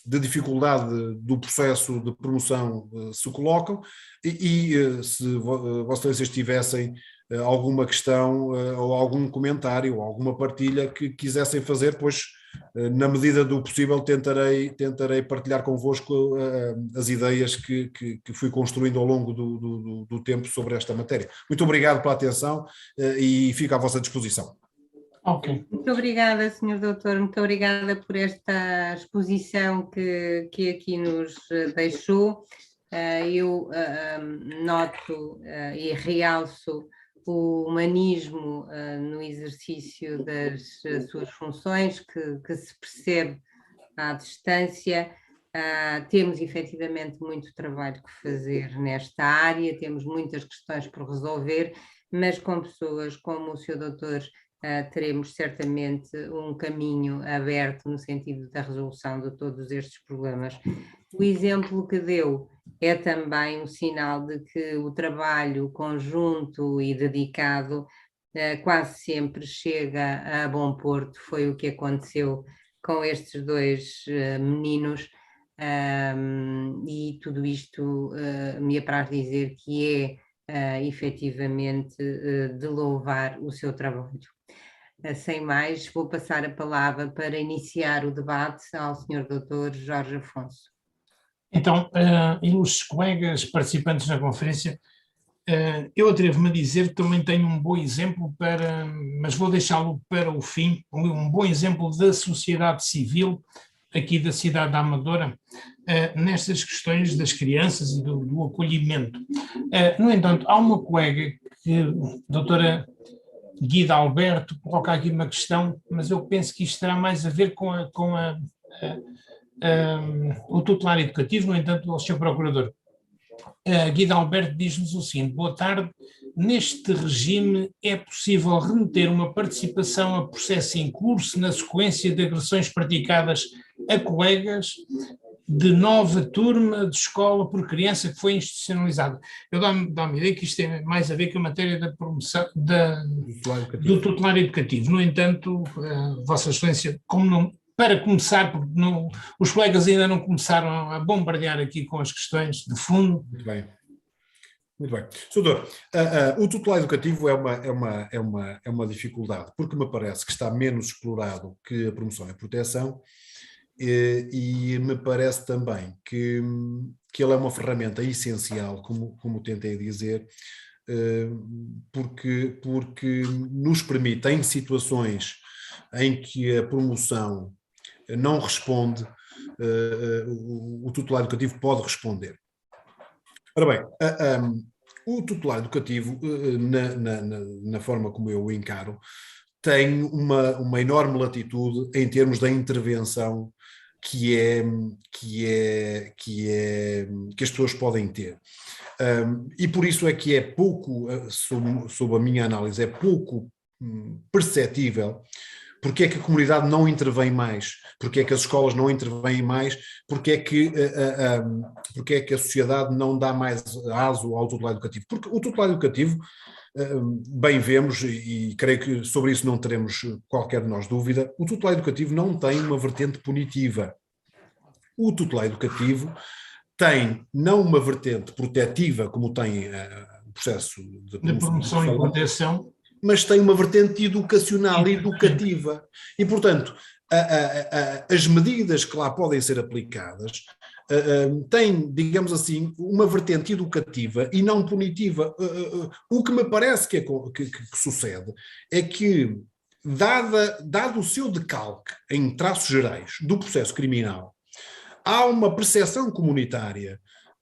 de dificuldade do processo de promoção se colocam, e se Vossas Excelências tivessem alguma questão ou algum comentário ou alguma partilha que quisessem fazer, pois na medida do possível tentarei partilhar convosco as ideias que fui construindo ao longo do tempo sobre esta matéria. Muito obrigado pela atenção e fico à vossa disposição. Ok. Muito obrigada, Sr. Doutor, muito obrigada por esta exposição que aqui nos deixou. Eu noto e realço o humanismo no exercício das suas funções, que se percebe à distância. Temos efetivamente muito trabalho que fazer nesta área, temos muitas questões por resolver, mas com pessoas como o Sr. Doutor, teremos certamente um caminho aberto no sentido da resolução de todos estes problemas. O exemplo que deu é também um sinal de que o trabalho conjunto e dedicado quase sempre chega a bom porto. Foi o que aconteceu com estes 2 meninos, e tudo isto me apraz dizer que é efetivamente de louvar o seu trabalho. Sem mais, vou passar a palavra para iniciar o debate ao Sr. Dr. Jorge Afonso. Então, ilustres colegas participantes na conferência, eu atrevo-me a dizer que também tenho um bom exemplo mas vou deixá-lo para o fim, um bom exemplo da sociedade civil aqui da cidade da Amadora, nestas questões das crianças e do acolhimento. No entanto, há uma colega que, doutora Guida Alberto, coloca aqui uma questão, mas eu penso que isto terá mais a ver com o tutelar educativo. No entanto, o Sr. Procurador, Guida Alberto diz-nos o seguinte: boa tarde, neste regime é possível remeter uma participação a processo em curso na sequência de agressões praticadas a colegas de nova turma de escola por criança que foi institucionalizada. Eu dou-me a ideia que isto tem mais a ver com a matéria da promoção do tutelar educativo. No entanto, Vossa Excelência, para começar, porque os colegas ainda não começaram a bombardear aqui com as questões de fundo. Muito bem. Muito bem. Sr. Doutor, o tutelar educativo é uma dificuldade, porque me parece que está menos explorado que a promoção e a proteção, e me parece também que ele é uma ferramenta essencial, como tentei dizer, porque nos permite, em situações em que a promoção não responde, o tutelar educativo pode responder. Ora bem, o tutelar educativo, na forma como eu o encaro, tem uma enorme latitude em termos da intervenção que as pessoas podem ter. E por isso é que é pouco, sob a minha análise, é pouco perceptível, Porque é que a comunidade não intervém mais? Porque é que as escolas não intervêm mais? Porque é que a sociedade não dá mais aso ao tutelar educativo? Porque o tutelar educativo, bem vemos, e creio que sobre isso não teremos qualquer de nós dúvida, o tutelar educativo não tem uma vertente punitiva. O tutelar educativo tem não uma vertente protetiva, como tem o processo de promoção e proteção, mas tem uma vertente educacional, educativa. E, portanto, as medidas que lá podem ser aplicadas têm, digamos assim, uma vertente educativa e não punitiva. O que me parece que sucede é que, dado o seu decalque em traços gerais do processo criminal, há uma percepção comunitária,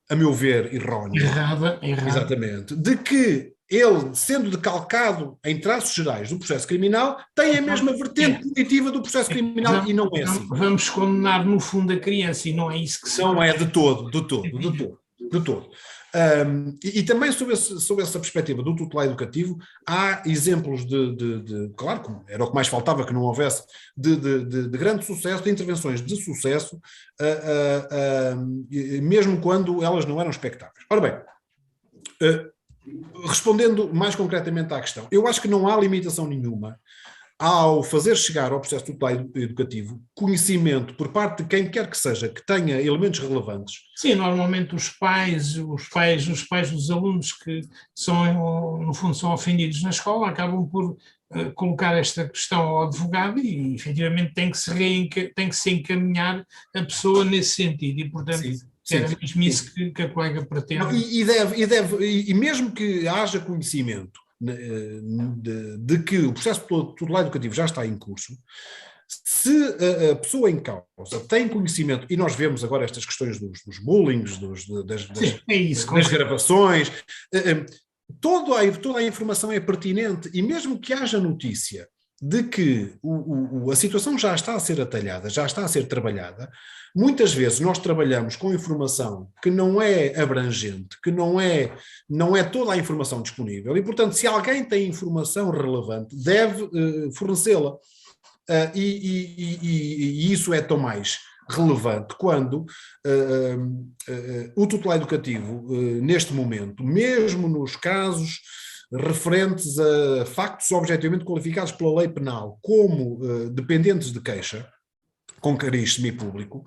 a meu ver, errónea. Errada. Exatamente. De que ele, sendo decalcado em traços gerais do processo criminal, tem a mesma vertente punitiva do processo criminal e não é assim. Vamos condenar no fundo a criança e não é isso que se Não é de todo. E também sob essa perspectiva do tutelar educativo, há exemplos claro, era o que mais faltava que não houvesse, de grande sucesso, de intervenções de sucesso, mesmo quando elas não eram expectáveis. Ora bem, respondendo mais concretamente à questão, eu acho que não há limitação nenhuma ao fazer chegar ao processo tutelar educativo conhecimento por parte de quem quer que seja que tenha elementos relevantes. Sim, normalmente os pais dos alunos que são, no fundo, são ofendidos na escola, acabam por colocar esta questão ao advogado e efetivamente tem que se encaminhar a pessoa nesse sentido e, portanto, era mesmo isso que a colega pretende. E mesmo que haja conhecimento de que o processo tutelar educativo já está em curso, se a pessoa em causa tem conhecimento, e nós vemos agora estas questões dos bullings, das gravações, toda a informação é pertinente, e mesmo que haja notícia de que a situação já está a ser atalhada, já está a ser trabalhada, muitas vezes nós trabalhamos com informação que não é abrangente, que não é toda a informação disponível, e portanto se alguém tem informação relevante deve fornecê-la, e isso é tão mais relevante quando o tutelar educativo neste momento, mesmo nos casos referentes a factos objetivamente qualificados pela lei penal como dependentes de queixa, com cariz semipúblico,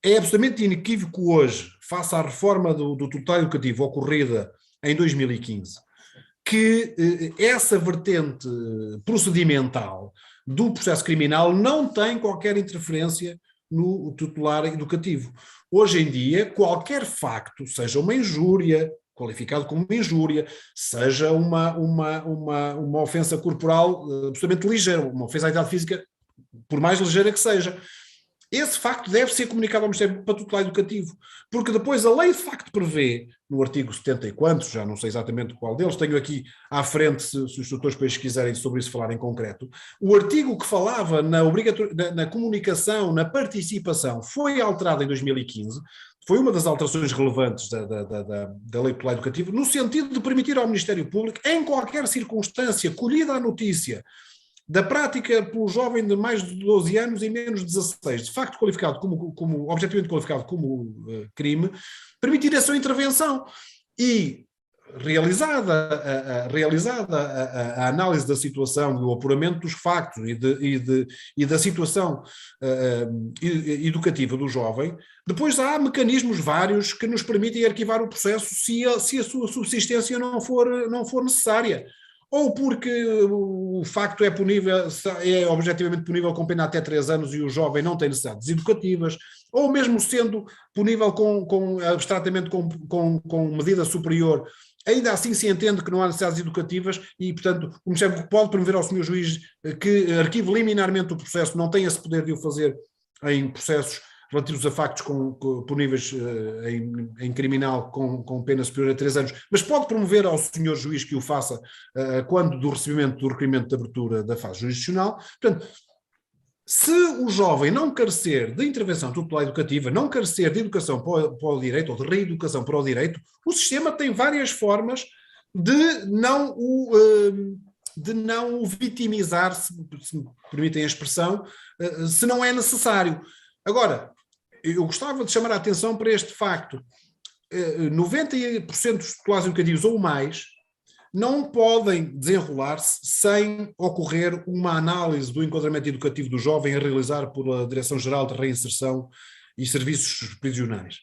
é absolutamente inequívoco hoje, face à reforma do tutelar educativo ocorrida em 2015, que essa vertente procedimental do processo criminal não tem qualquer interferência no tutelar educativo. Hoje em dia, qualquer facto, seja uma injúria, qualificado como uma injúria, seja uma ofensa corporal absolutamente ligeira, uma ofensa à integridade física, por mais ligeira que seja, esse facto deve ser comunicado ao Ministério para tutelar educativo, porque depois a lei de facto prevê, no artigo 70 e quantos, já não sei exatamente qual deles, tenho aqui à frente, se os tutores depois quiserem sobre isso falar em concreto, o artigo que falava na comunicação, na participação, foi alterado em 2015, foi uma das alterações relevantes da lei tutelar educativo, no sentido de permitir ao Ministério Público, em qualquer circunstância, colhida a notícia da prática pelo jovem de mais de 12 anos e menos de 16, de facto qualificado como objetivamente qualificado como crime, permitir a sua intervenção e realizada a análise da situação e o apuramento dos factos e da situação educativa do jovem, depois há mecanismos vários que nos permitem arquivar o processo se a sua subsistência não for necessária. Ou porque o facto é objetivamente punível com pena até 3 anos e o jovem não tem necessidades educativas, ou mesmo sendo punível abstratamente com medida superior, ainda assim se entende que não há necessidades educativas e, portanto, o Ministério Público pode promover ao Sr. Juiz que arquive liminarmente o processo, não tem esse poder de o fazer em processos relativos a factos puníveis em criminal com pena superior a 3 anos, mas pode promover ao senhor juiz que o faça quando do recebimento do requerimento de abertura da fase jurisdicional. Portanto, se o jovem não carecer de intervenção tutelar educativa, não carecer de educação para o direito ou de reeducação para o direito, o sistema tem várias formas de não o de não o vitimizar, se me permitem a expressão, se não é necessário. Agora, eu gostava de chamar a atenção para este facto. 90% dos tutelares educativos ou mais não podem desenrolar-se sem ocorrer uma análise do enquadramento educativo do jovem a realizar pela Direção-Geral de Reinserção e Serviços Prisionais.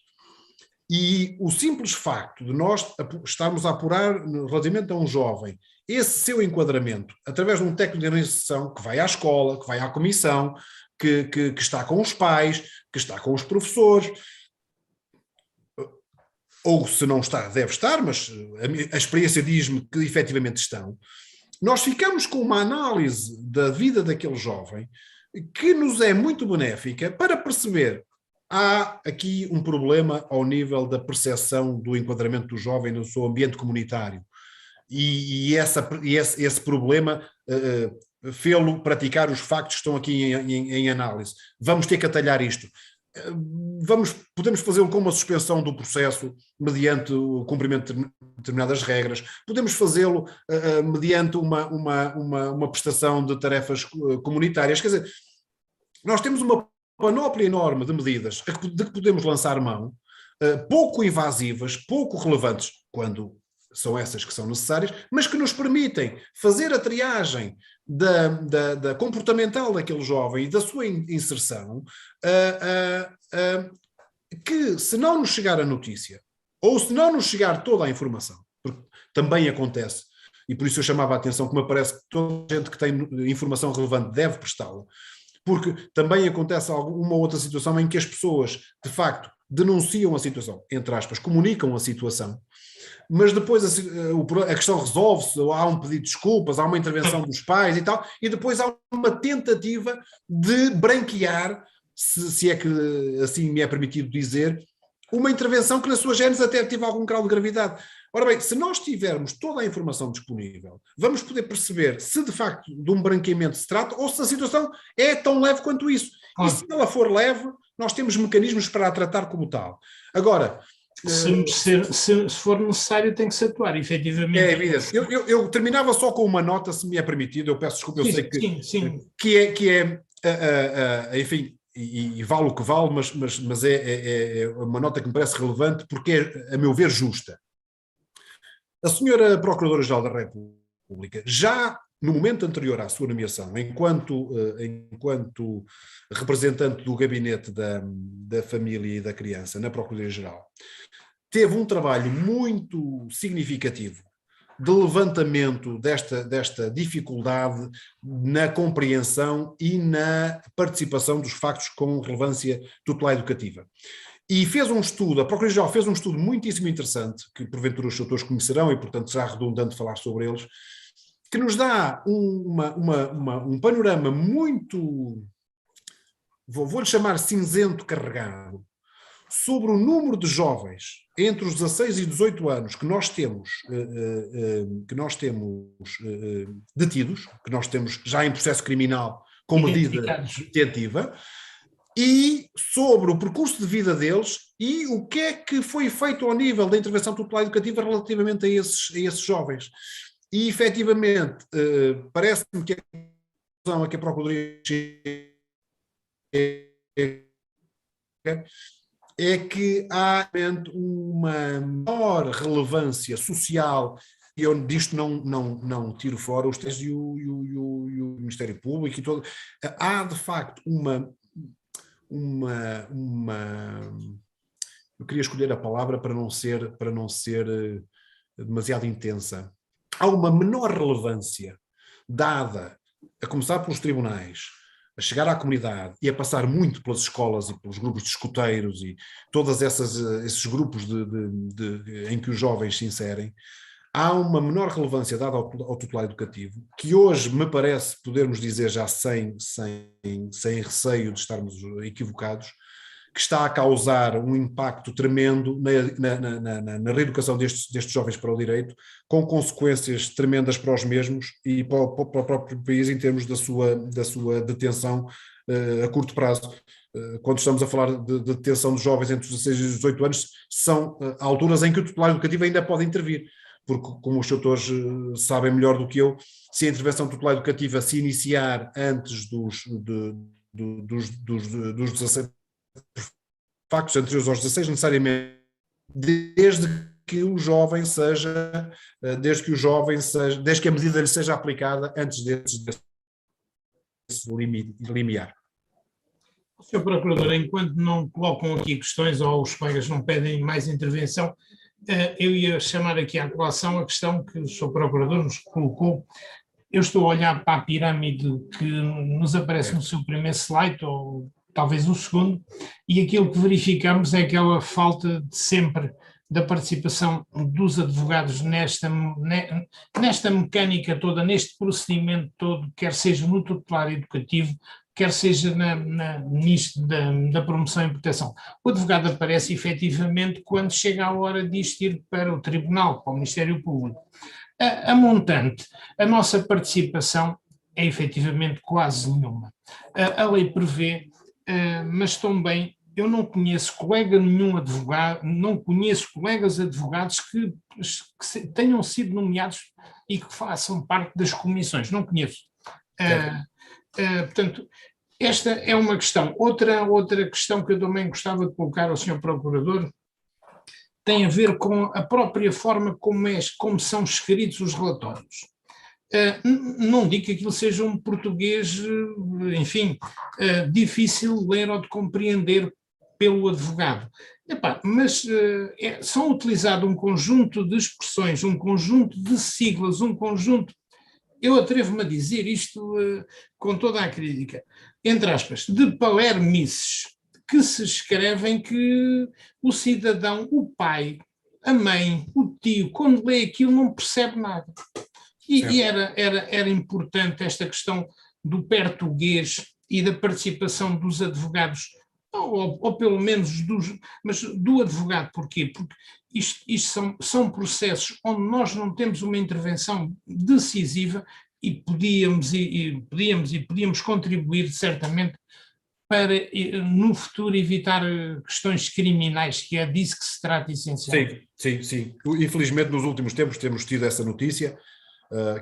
E o simples facto de nós estarmos a apurar relativamente a um jovem esse seu enquadramento, através de um técnico de reinserção que vai à escola, que vai à comissão, que está com os pais, que está com os professores, ou se não está, deve estar, mas a experiência diz-me que efetivamente estão, nós ficamos com uma análise da vida daquele jovem que nos é muito benéfica para perceber há aqui um problema ao nível da percepção do enquadramento do jovem no seu ambiente comunitário. E esse problema fê-lo praticar os factos que estão aqui em análise. Vamos ter que atalhar isto. Podemos fazê-lo com uma suspensão do processo mediante o cumprimento de determinadas regras, podemos fazê-lo mediante uma prestação de tarefas comunitárias. Quer dizer, nós temos uma panóplia enorme de medidas de que podemos lançar mão, pouco invasivas, pouco relevantes, quando são essas que são necessárias, mas que nos permitem fazer a triagem da comportamental daquele jovem e da sua inserção, que se não nos chegar a notícia, ou se não nos chegar toda a informação, porque também acontece, e por isso eu chamava a atenção que me parece que toda a gente que tem informação relevante deve prestá-la, porque também acontece uma outra situação em que as pessoas, de facto, denunciam a situação, entre aspas, comunicam a situação, mas depois a questão resolve-se, há um pedido de desculpas, há uma intervenção dos pais e tal, e depois há uma tentativa de branquear, se é que assim me é permitido dizer, uma intervenção que na sua gênese até teve algum grau de gravidade. Ora bem, se nós tivermos toda a informação disponível, vamos poder perceber se de facto de um branqueamento se trata ou se a situação é tão leve quanto isso. E se ela for leve, nós temos mecanismos para a tratar como tal. Agora, se for necessário, tem que se atuar, efetivamente. É evidente. Eu terminava só com uma nota, se me é permitido, eu peço desculpa, eu sei que enfim, e vale o que vale, mas é uma nota que me parece relevante porque é, a meu ver, justa. A senhora Procuradora-Geral da República, já no momento anterior à sua nomeação, enquanto representante do gabinete da família e da criança na Procuradoria-Geral, teve um trabalho muito significativo de levantamento desta dificuldade na compreensão e na participação dos factos com relevância tutelar educativa. E fez um estudo, a Procuradoria-Geral fez um estudo muitíssimo interessante, que porventura os doutores conhecerão e, portanto, será redundante falar sobre eles, que nos dá um panorama muito, vou-lhe chamar cinzento carregado, sobre o número de jovens entre os 16 e 18 anos que nós temos detidos, que nós temos já em processo criminal com medida detentiva, e sobre o percurso de vida deles e o que é que foi feito ao nível da intervenção tutelar educativa relativamente a esses jovens. E, efetivamente, parece-me que a conclusão a que a Procuradoria é que há uma maior relevância social, e eu disto não tiro fora os textos e o Ministério Público e todo. Há, de facto, eu queria escolher a palavra para não ser demasiado intensa. Há uma menor relevância dada, a começar pelos tribunais, a chegar à comunidade e a passar muito pelas escolas e pelos grupos de escuteiros e todos esses grupos em que os jovens se inserem. Há uma menor relevância dada ao tutelar educativo, que hoje me parece podermos dizer já sem receio de estarmos equivocados, que está a causar um impacto tremendo na reeducação destes jovens para o direito, com consequências tremendas para os mesmos e para o próprio país em termos da sua detenção a curto prazo. Quando estamos a falar de detenção de jovens entre os 16 e os 18 anos, são alturas em que o tutelar educativo ainda pode intervir, porque, como os doutores sabem melhor do que eu, se a intervenção tutelar educativa se iniciar antes dos 16, factos anteriores aos 16, necessariamente, desde que a medida lhe seja aplicada antes desse limiar. Sr. Procurador, enquanto não colocam aqui questões ou os colegas não pedem mais intervenção, eu ia chamar aqui à colação a questão que o Sr. Procurador nos colocou. Eu estou a olhar para a pirâmide que nos aparece no seu primeiro slide, ou talvez o segundo, e aquilo que verificamos é aquela falta de sempre da participação dos advogados nesta mecânica toda, neste procedimento todo, quer seja no tutelar educativo, quer seja nisto da promoção e proteção. O advogado aparece efetivamente quando chega a hora de isto ir para o tribunal, para o Ministério Público. A montante, a nossa participação é efetivamente quase nenhuma. A lei prevê, mas também eu não conheço colega nenhum advogado, não conheço colegas advogados que tenham sido nomeados e que façam parte das comissões, não conheço. Portanto, esta é uma questão. Outra questão que eu também gostava de colocar ao Sr. Procurador tem a ver com a própria forma como são escritos os relatórios. Não digo que aquilo seja um português, enfim, difícil de ler ou de compreender pelo advogado. Mas são utilizados um conjunto de expressões, um conjunto de siglas, um conjunto, eu atrevo-me a dizer isto com toda a crítica, entre aspas, de palermices, que se escrevem que o cidadão, o pai, a mãe, o tio, quando lê aquilo não percebe nada. E era importante esta questão do português e da participação dos advogados, ou pelo menos mas do advogado. Porquê? Porque isto são processos onde nós não temos uma intervenção decisiva e podíamos contribuir certamente para no futuro evitar questões criminais, que é disso que se trata essencialmente. Sim. Infelizmente nos últimos tempos temos tido essa notícia,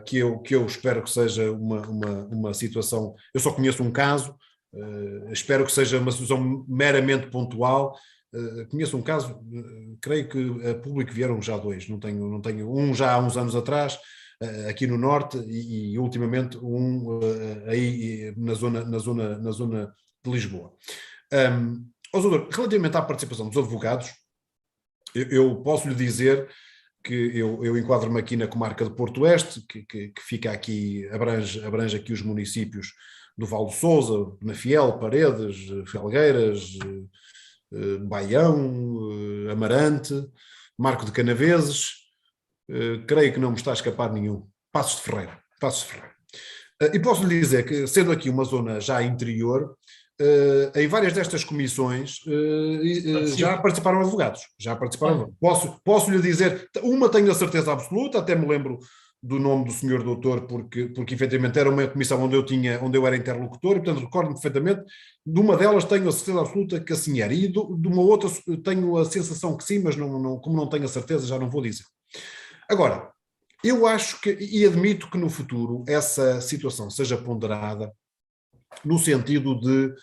que eu espero que seja uma situação, eu só conheço um caso, espero que seja uma situação meramente pontual. Conheço um caso, creio que a público vieram já dois, não tenho um já há uns anos atrás, aqui no norte, e ultimamente aí na zona de Lisboa. Relativamente à participação dos advogados, eu posso lhe dizer que eu enquadro-me aqui na comarca de Porto Oeste, que fica aqui, abrange aqui os municípios do Val do Sousa, Penafiel, Paredes, Felgueiras, Baião, Amarante, Marco de Canaveses, creio que não me está a escapar nenhum, Passos de Ferreira. E posso lhe dizer que, sendo aqui uma zona já interior, em várias destas comissões já participaram advogados. Posso lhe dizer, uma tenho a certeza absoluta, até me lembro do nome do senhor doutor, porque efetivamente era uma comissão onde eu era interlocutor, e portanto recordo-me perfeitamente, de uma delas tenho a certeza absoluta que assim era, e de uma outra tenho a sensação que sim, mas como não tenho a certeza já não vou dizer. Agora, eu acho que, e admito que no futuro essa situação seja ponderada no sentido de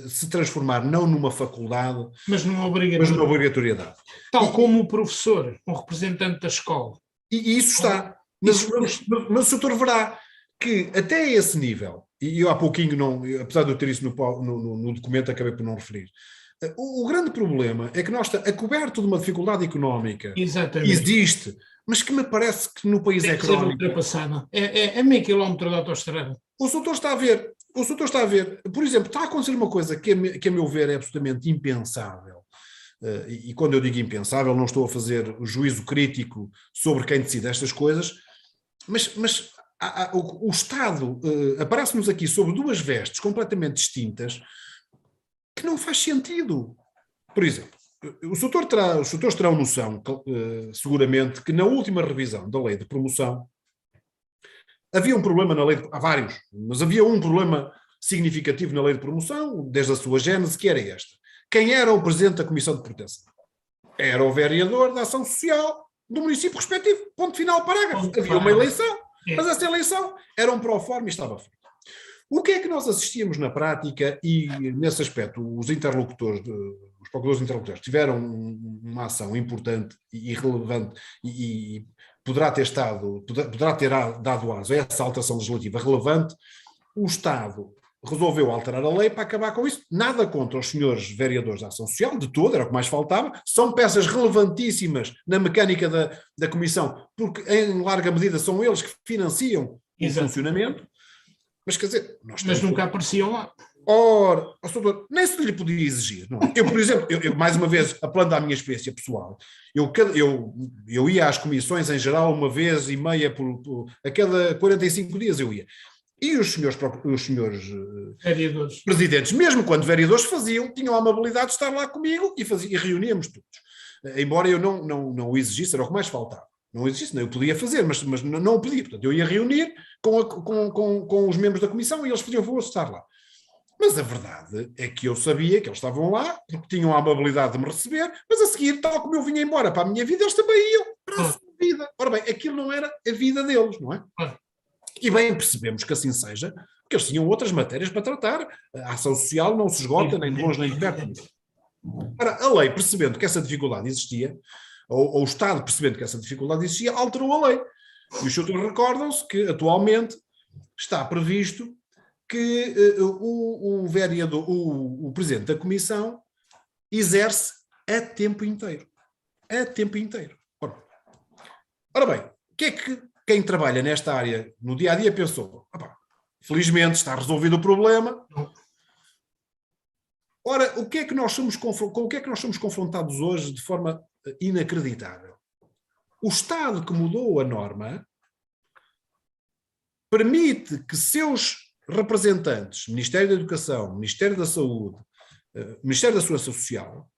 se transformar não numa faculdade, mas numa obrigatoriedade. Tal como o professor, um representante da escola. E isso está. Mas o doutor verá que até esse nível, e eu há pouquinho, apesar de eu ter isso no documento, acabei por não referir, o grande problema é que nós está coberto de uma dificuldade económica. Exatamente. Existe, mas que me parece que no país é crónico. Ultrapassada. É meio quilómetro de autoestrada. O doutor está a ver, por exemplo, está a acontecer uma coisa que a meu ver é absolutamente impensável. E quando eu digo impensável, não estou a fazer o juízo crítico sobre quem decide estas coisas, mas o Estado aparece-nos aqui sob duas vestes completamente distintas que não faz sentido. Por exemplo, os doutores terão noção, seguramente, que na última revisão da lei de promoção havia um problema na lei, há vários, mas havia um problema significativo na lei de promoção, desde a sua gênese, que era esta. Quem era o presidente da Comissão de Proteção? era o vereador da ação social do município respectivo. Ponto final, parágrafo. Havia uma eleição, mas essa eleição era um pró-forma e estava feita. O que é que nós assistíamos na prática e, nesse aspecto, os procuradores interlocutores tiveram uma ação importante e relevante e poderá ter dado aso a essa alteração legislativa relevante. O Estado resolveu alterar a lei para acabar com isso. Nada contra os senhores vereadores da ação social, de todo, era o que mais faltava. São peças relevantíssimas na mecânica da Comissão, porque em larga medida são eles que financiam o funcionamento. Mas quer dizer, mas nunca apareciam lá. Ora, doutor, nem se lhe podia exigir, não é? Eu, por exemplo, mais uma vez, apelando à minha experiência pessoal, eu ia às comissões em geral uma vez e meia a cada 45 dias eu ia. E os senhores vereadores, presidentes, mesmo quando vereadores tinham a amabilidade de estar lá comigo e reuníamos todos. Embora eu não o exigisse, era o que mais faltava. Não existe, eu podia fazer, mas não o podia. Portanto, eu ia reunir com os membros da comissão e eles faziam o favor de estar lá. Mas a verdade é que eu sabia que eles estavam lá, porque tinham a amabilidade de me receber, mas a seguir, tal como eu vinha embora para a minha vida, eles também iam para a sua vida. Ora bem, aquilo não era a vida deles, não é? E bem percebemos que assim seja, porque eles tinham outras matérias para tratar. A ação social não se esgota nem de longe nem de perto. Ora, a lei, percebendo que essa dificuldade existia, ou o Estado, percebendo que essa dificuldade existia, alterou a lei. E os senhores recordam-se que, atualmente, está previsto que o vereador, o presidente da Comissão, exerce a tempo inteiro. A tempo inteiro. Ora bem, o que é que quem trabalha nesta área no dia-a-dia pensou? Felizmente está resolvido o problema. Ora, com o que é que nós somos confrontados hoje de forma inacreditável? O Estado que mudou a norma permite que seus representantes, Ministério da Educação, Ministério da Saúde, Ministério da Segurança Social,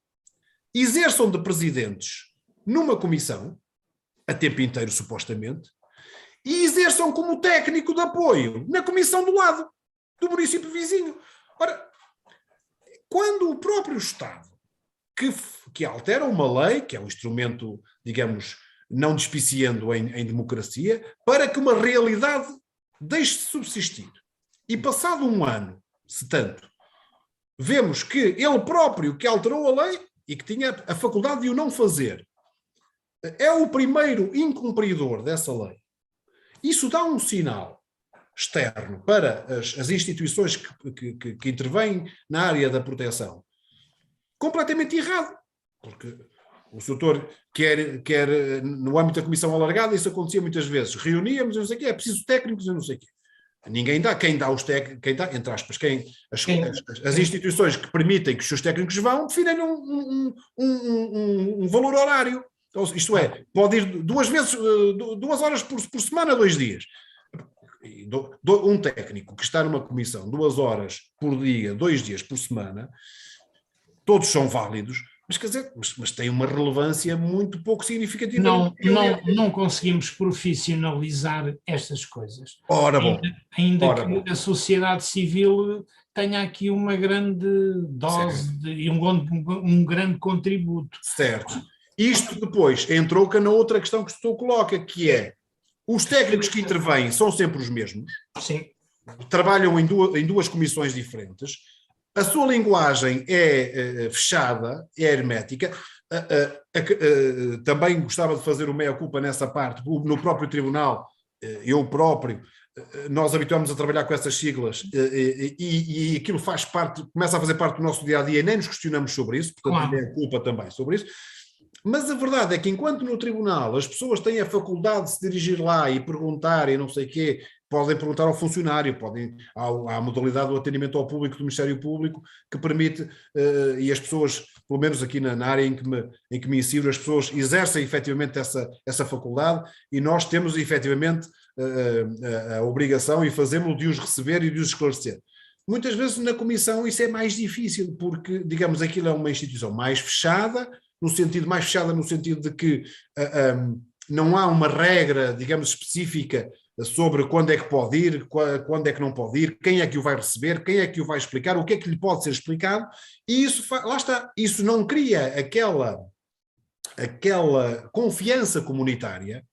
exerçam de presidentes numa comissão, a tempo inteiro supostamente, e exerçam como técnico de apoio na comissão do lado, do município vizinho. Ora, quando o próprio Estado, que altera uma lei, que é um instrumento, digamos, não despiciando em democracia, para que uma realidade deixe de subsistir. E passado um ano, se tanto, vemos que ele próprio que alterou a lei e que tinha a faculdade de o não fazer, é o primeiro incumpridor dessa lei. Isso dá um sinal externo para as instituições que intervêm na área da proteção completamente errado. Porque o doutor quer no âmbito da comissão alargada, isso acontecia muitas vezes. Reuníamos, não sei o quê, é preciso técnicos, não sei o quê. Ninguém dá, quem dá os técnicos, entre aspas, as instituições que permitem que os seus técnicos vão, definem um valor horário. Isto é, pode ir 2 horas por semana, 2 dias. Um técnico que está numa comissão 2 horas por dia, 2 dias por semana, todos são válidos, mas quer dizer, mas tem uma relevância muito pouco significativa. Não conseguimos profissionalizar estas coisas. Ora bom. Ainda que a sociedade civil tenha aqui uma grande dose e um grande contributo. Certo. Isto depois entroca na outra questão que o senhor coloca, que é, os técnicos que intervêm são sempre os mesmos. Sim. Trabalham em duas comissões diferentes. A sua linguagem é fechada, é hermética. Também gostava de fazer o meia-culpa nessa parte. No próprio tribunal, eu próprio, nós habituamos a trabalhar com essas siglas e aquilo começa a fazer parte do nosso dia-a-dia e nem nos questionamos sobre isso, portanto, meia-culpa também sobre isso. Mas a verdade é que enquanto no tribunal as pessoas têm a faculdade de se dirigir lá e perguntar e não sei o quê, podem perguntar ao funcionário, há a modalidade do atendimento ao público do Ministério Público que permite, e as pessoas, pelo menos aqui na área em que me insiro, as pessoas exercem efetivamente essa faculdade e nós temos efetivamente a obrigação e fazemos-lo de os receber e de os esclarecer. Muitas vezes na comissão isso é mais difícil porque, digamos, aquilo é uma instituição mais fechada no sentido de que não há uma regra, digamos, específica sobre quando é que pode ir, quando é que não pode ir, quem é que o vai receber, quem é que o vai explicar, o que é que lhe pode ser explicado, e isso, lá está, isso não cria aquela confiança comunitária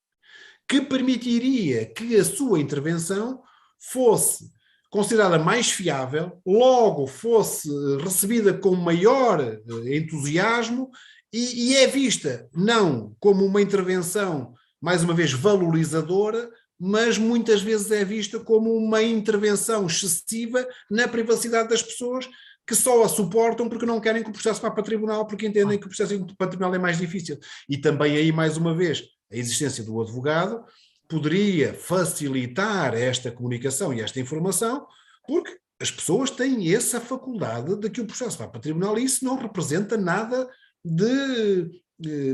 que permitiria que a sua intervenção fosse considerada mais fiável, logo fosse recebida com maior entusiasmo e é vista não como uma intervenção, mais uma vez, valorizadora, mas muitas vezes é vista como uma intervenção excessiva na privacidade das pessoas que só a suportam porque não querem que o processo vá para tribunal, porque entendem que o processo para tribunal é mais difícil. E também aí, mais uma vez, a existência do advogado poderia facilitar esta comunicação e esta informação, porque as pessoas têm essa faculdade de que o processo vá para tribunal e isso não representa nada de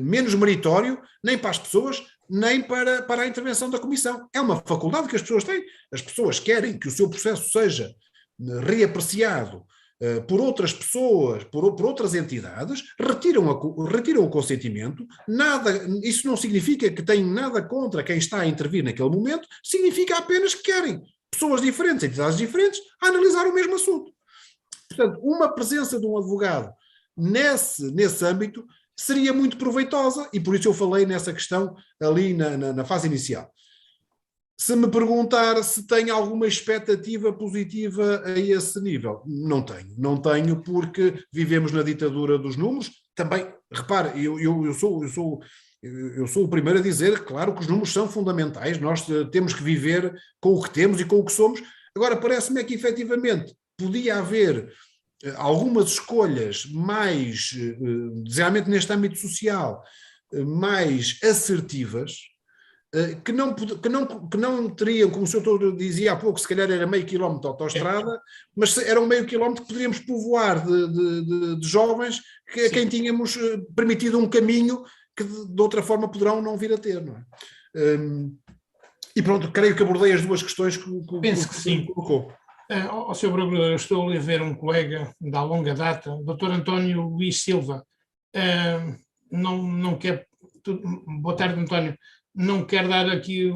menos meritório, nem para as pessoas, nem para a intervenção da Comissão. É uma faculdade que as pessoas têm. As pessoas querem que o seu processo seja reapreciado por outras pessoas, por outras entidades, retiram o consentimento. Isso não significa que têm nada contra quem está a intervir naquele momento, significa apenas que querem pessoas diferentes, entidades diferentes, a analisar o mesmo assunto. Portanto, uma presença de um advogado nesse âmbito seria muito proveitosa e por isso eu falei nessa questão ali na fase inicial. Se me perguntar se tenho alguma expectativa positiva a esse nível, não tenho porque vivemos na ditadura dos números. Também, repare, eu sou o primeiro a dizer, claro, que os números são fundamentais, nós temos que viver com o que temos e com o que somos. Agora, parece-me que efetivamente podia haver algumas escolhas mais, desejadamente neste âmbito social, mais assertivas, que não teriam, como o senhor dizia há pouco, se calhar era meio quilómetro de autoestrada, mas era um meio quilómetro que poderíamos povoar de jovens a quem tínhamos permitido um caminho que de outra forma poderão não vir a ter, não é? E pronto, creio que abordei as duas questões que Penso que sim. Colocou. Sr. Procurador, estou ali a ver um colega da longa data, o Dr. António Luís Silva. Não quer... Boa tarde, António. Não quer dar aqui,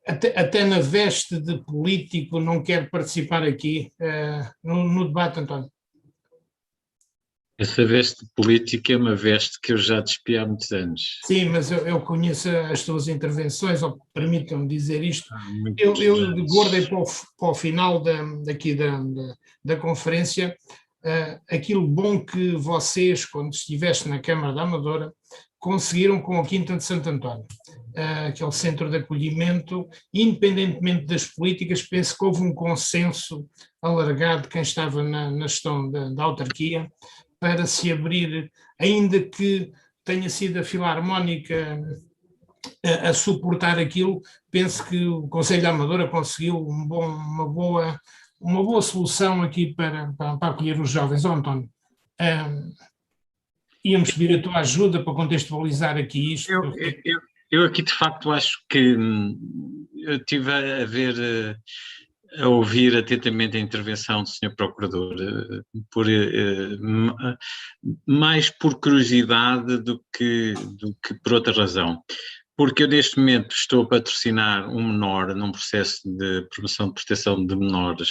até na veste de político, não quer participar aqui no debate, António. Essa veste política é uma veste que eu já despi há muitos anos. Sim, mas eu conheço as tuas intervenções, ou permitam-me dizer isto. Eu guardei para o final da conferência aquilo bom que vocês, quando estiveste na Câmara da Amadora, conseguiram com a Quinta de Santo António, aquele centro de acolhimento, independentemente das políticas. Penso que houve um consenso alargado de quem estava na gestão da autarquia para se abrir, ainda que tenha sido a Filarmónica a suportar aquilo. Penso que o Conselho da Amadora conseguiu uma boa solução aqui para acolher os jovens. António, íamos pedir a tua ajuda para contextualizar aqui isto. Eu aqui de facto acho que eu estive a ouvir atentamente a intervenção do Sr. Procurador, mais por curiosidade do que por outra razão. Porque eu neste momento estou a patrocinar um menor num processo de promoção de proteção de menores.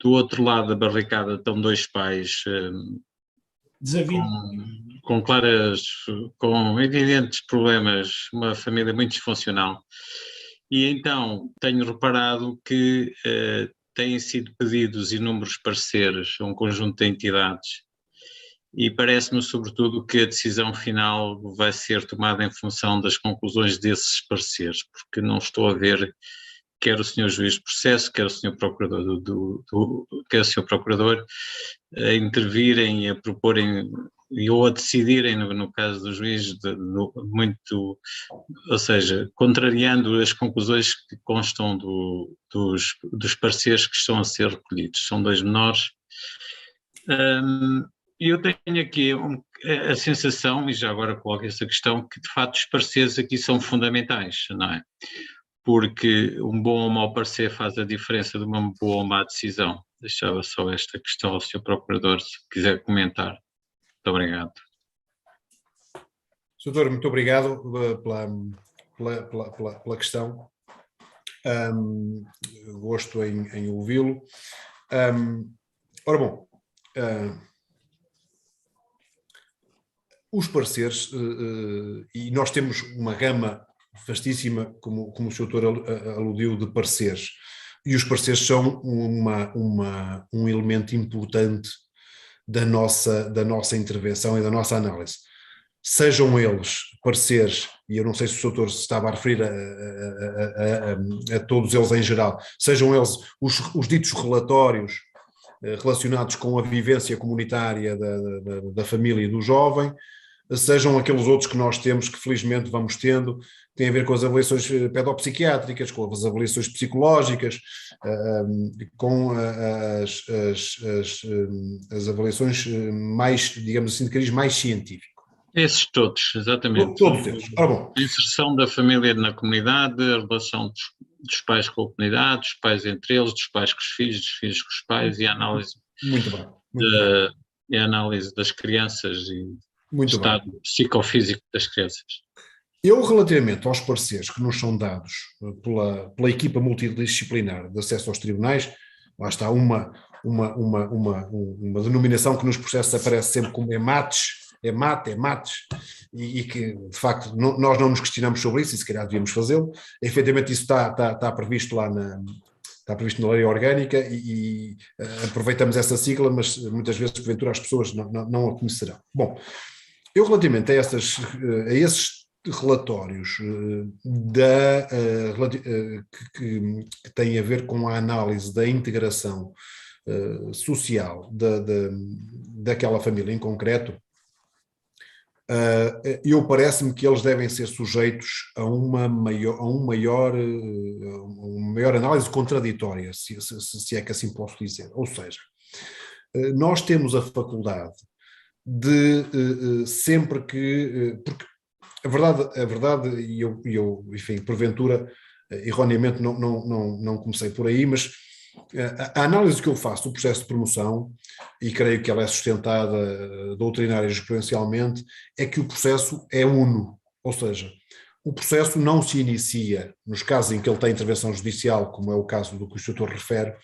Do outro lado da barricada estão dois pais com evidentes problemas, uma família muito disfuncional. E então tenho reparado que têm sido pedidos inúmeros pareceres a um conjunto de entidades e parece-me sobretudo que a decisão final vai ser tomada em função das conclusões desses pareceres, porque não estou a ver quer o Sr. Juiz de Processo, quer o Sr. Procurador, quer o Sr. Procurador a intervirem e a proporem ou a decidirem, no caso do juiz, ou seja, contrariando as conclusões que constam dos pareceres que estão a ser recolhidos. São dois menores. Eu tenho aqui a sensação, e já agora coloco essa questão, que de facto os pareceres aqui são fundamentais, não é? Porque um bom ou mau parecer faz a diferença de uma boa ou má decisão. Deixava só esta questão ao Sr. Procurador, se quiser comentar. Muito obrigado. Doutor, muito obrigado pela questão. Gosto em ouvi-lo. Ora bom, os pareceres, e nós temos uma gama vastíssima, como o Sr. Doutor aludiu, de pareceres, e os pareceres são um elemento importante da nossa intervenção e da nossa análise. Sejam eles pareceres, e eu não sei se o Sr. Doutor se estava a referir a todos eles em geral, sejam eles os ditos relatórios relacionados com a vivência comunitária da família e do jovem, sejam aqueles outros que nós temos, que felizmente vamos tendo, têm a ver com as avaliações pedopsiquiátricas, com as avaliações psicológicas, com as avaliações mais, digamos assim, de cariz mais científico. Esses todos, exatamente. Todos eles. Bom. A inserção da família na comunidade, a relação dos pais com a comunidade, dos pais entre eles, dos pais com os filhos, dos filhos com os pais, e a análise, muito bem. E a análise das crianças e muito do estado psicofísico das crianças. Eu, relativamente aos pareceres que nos são dados pela equipa multidisciplinar de acesso aos tribunais, lá está uma denominação que nos processos aparece sempre como mates, e que, de facto, nós não nos questionamos sobre isso, e se calhar devíamos fazê-lo. Efetivamente, isso está previsto lá está previsto na lei orgânica, e aproveitamos essa sigla, mas muitas vezes, porventura, as pessoas não a conhecerão. Bom, eu, relativamente a esses relatórios que têm a ver com a análise da integração social daquela família em concreto, parece-me que eles devem ser sujeitos a uma maior análise contraditória, se é que assim posso dizer. Ou seja, nós temos a faculdade de sempre que... porque a verdade, e eu, enfim, porventura, erroneamente não comecei por aí, mas a análise que eu faço do processo de promoção, e creio que ela é sustentada doutrinária e jurisprudencialmente, é que o processo é uno, ou seja, o processo não se inicia, nos casos em que ele tem intervenção judicial, como é o caso do que o Sr. Doutor refere,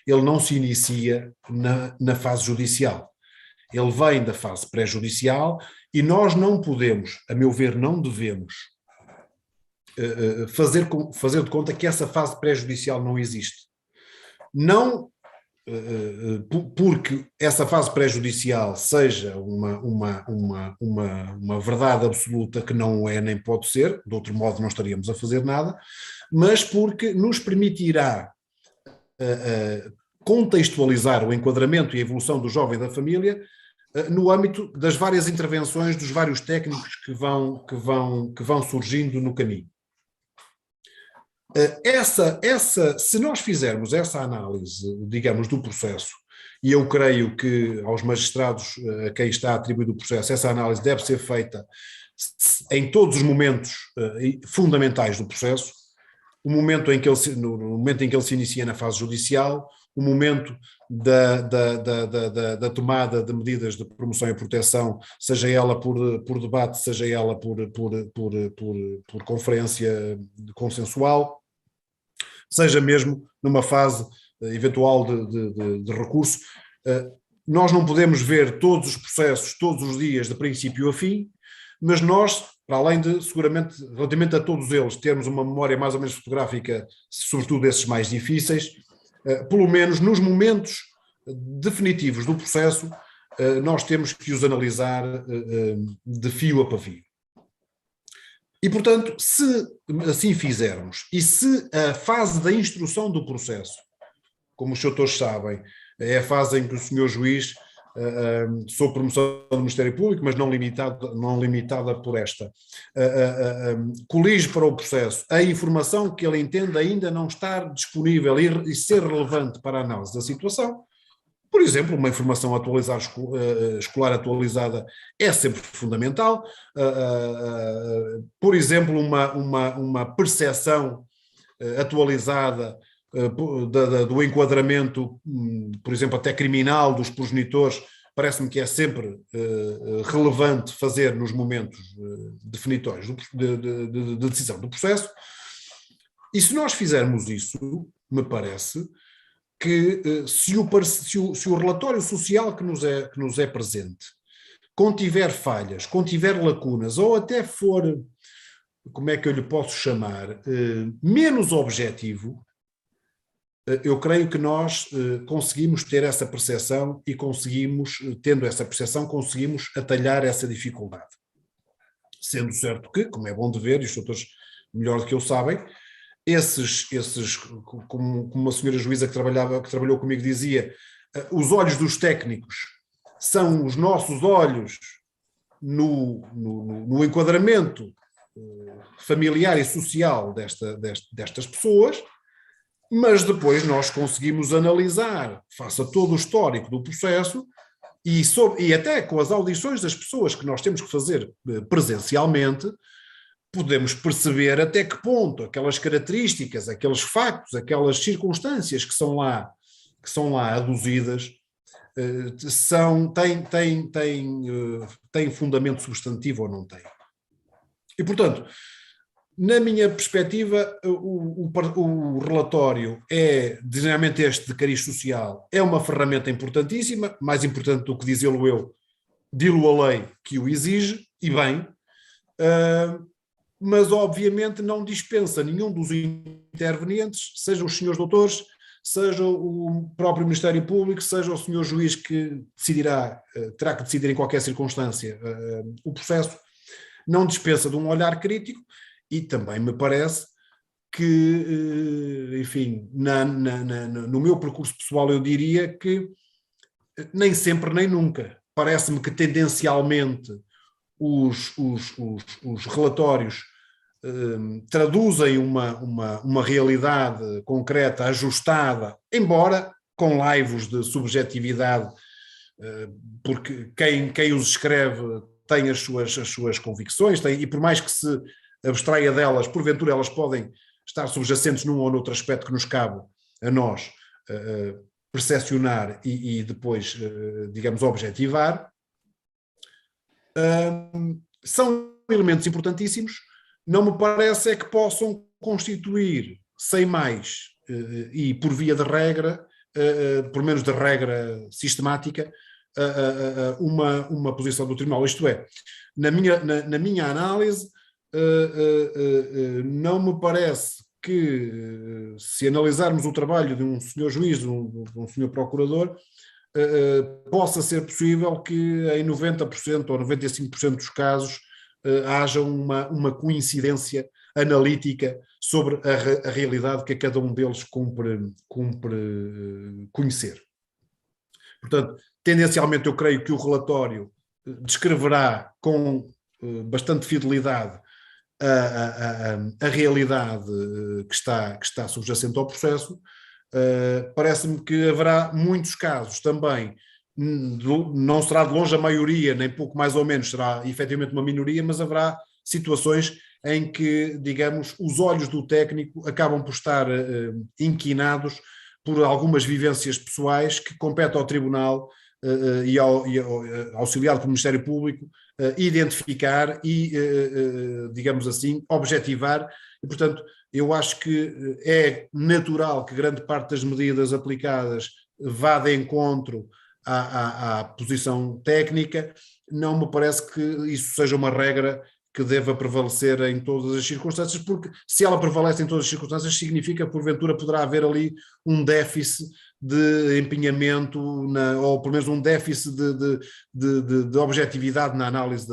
ele não se inicia na fase judicial. Ele vem da fase pré-judicial, e nós não podemos, a meu ver, não devemos fazer de conta que essa fase pré-judicial não existe. Não porque essa fase pré-judicial seja uma verdade absoluta, que não é nem pode ser, de outro modo não estaríamos a fazer nada, mas porque nos permitirá contextualizar o enquadramento e a evolução do jovem da família no âmbito das várias intervenções dos vários técnicos que vão surgindo no caminho. Se nós fizermos essa análise, digamos, do processo, e eu creio que aos magistrados a quem está atribuído o processo, essa análise deve ser feita em todos os momentos fundamentais do processo, no momento em que ele se inicia na fase judicial, o momento da tomada de medidas de promoção e proteção, seja ela por debate, seja ela por conferência consensual, seja mesmo numa fase eventual de recurso. Nós não podemos ver todos os processos, todos os dias, de princípio a fim, mas nós, para além de, seguramente, relativamente a todos eles, termos uma memória mais ou menos fotográfica, sobretudo esses mais difíceis, pelo menos nos momentos definitivos do processo, nós temos que os analisar de fio a pavio. E, portanto, se assim fizermos, e se a fase da instrução do processo, como os senhores sabem, é a fase em que o senhor juiz, sob promoção do Ministério Público, mas não limitada por esta, colige para o processo a informação que ele entende ainda não estar disponível e ser relevante para a análise da situação. Por exemplo, uma informação atualizada, escolar atualizada, é sempre fundamental. Por exemplo, uma percepção atualizada do enquadramento, por exemplo, até criminal dos progenitores, parece-me que é sempre relevante fazer nos momentos definitórios de decisão do processo. E se nós fizermos isso, me parece que se o relatório social que nos é presente contiver falhas, contiver lacunas, ou até for, como é que eu lhe posso chamar, menos objetivo, eu creio que nós conseguimos ter essa percepção e conseguimos, tendo essa percepção, conseguimos atalhar essa dificuldade. Sendo certo que, como é bom de ver, e os doutores melhor do que eu sabem, esses como uma senhora juíza que trabalhou comigo dizia, os olhos dos técnicos são os nossos olhos no enquadramento familiar e social destas pessoas, mas depois nós conseguimos analisar, face a todo o histórico do processo, e até com as audições das pessoas que nós temos que fazer presencialmente, podemos perceber até que ponto aquelas características, aqueles factos, aquelas circunstâncias que são lá aduzidas têm fundamento substantivo ou não têm. E, portanto, na minha perspectiva, o relatório designadamente este de cariz social, é uma ferramenta importantíssima, mais importante do que dizê-lo eu, dilo a lei que o exige, e bem, mas obviamente não dispensa nenhum dos intervenientes, sejam os senhores doutores, seja o próprio Ministério Público, seja o senhor juiz que terá que decidir em qualquer circunstância o processo, não dispensa de um olhar crítico. E também me parece que, enfim, no meu percurso pessoal eu diria que nem sempre nem nunca. Parece-me que tendencialmente os relatórios traduzem uma realidade concreta, ajustada, embora com laivos de subjetividade, porque quem os escreve tem as suas convicções, e por mais que se abstraia delas, porventura elas podem estar subjacentes num ou noutro aspecto que nos cabe a nós percepcionar e depois, digamos, objetivar. São elementos importantíssimos, não me parece que possam constituir, sem mais, e por via de regra, por menos de regra sistemática, uma posição do Tribunal. Isto é, na minha análise, não me parece que, se analisarmos o trabalho de um senhor juiz, de um senhor procurador, possa ser possível que em 90% ou 95% dos casos haja uma coincidência analítica sobre a realidade que a cada um deles cumpre conhecer. Portanto, tendencialmente eu creio que o relatório descreverá com bastante fidelidade a realidade que está subjacente ao processo. Parece-me que haverá muitos casos também, não será de longe a maioria, nem pouco mais ou menos, será efetivamente uma minoria, mas haverá situações em que, digamos, os olhos do técnico acabam por estar inquinados por algumas vivências pessoais que compete ao Tribunal e auxiliado pelo Ministério Público identificar e, digamos assim, objetivar. E, portanto, eu acho que é natural que grande parte das medidas aplicadas vá de encontro à posição técnica. Não me parece que isso seja uma regra que deva prevalecer em todas as circunstâncias, porque se ela prevalece em todas as circunstâncias, significa que porventura poderá haver ali um déficit de empenhamento, ou pelo menos um déficit de objetividade na análise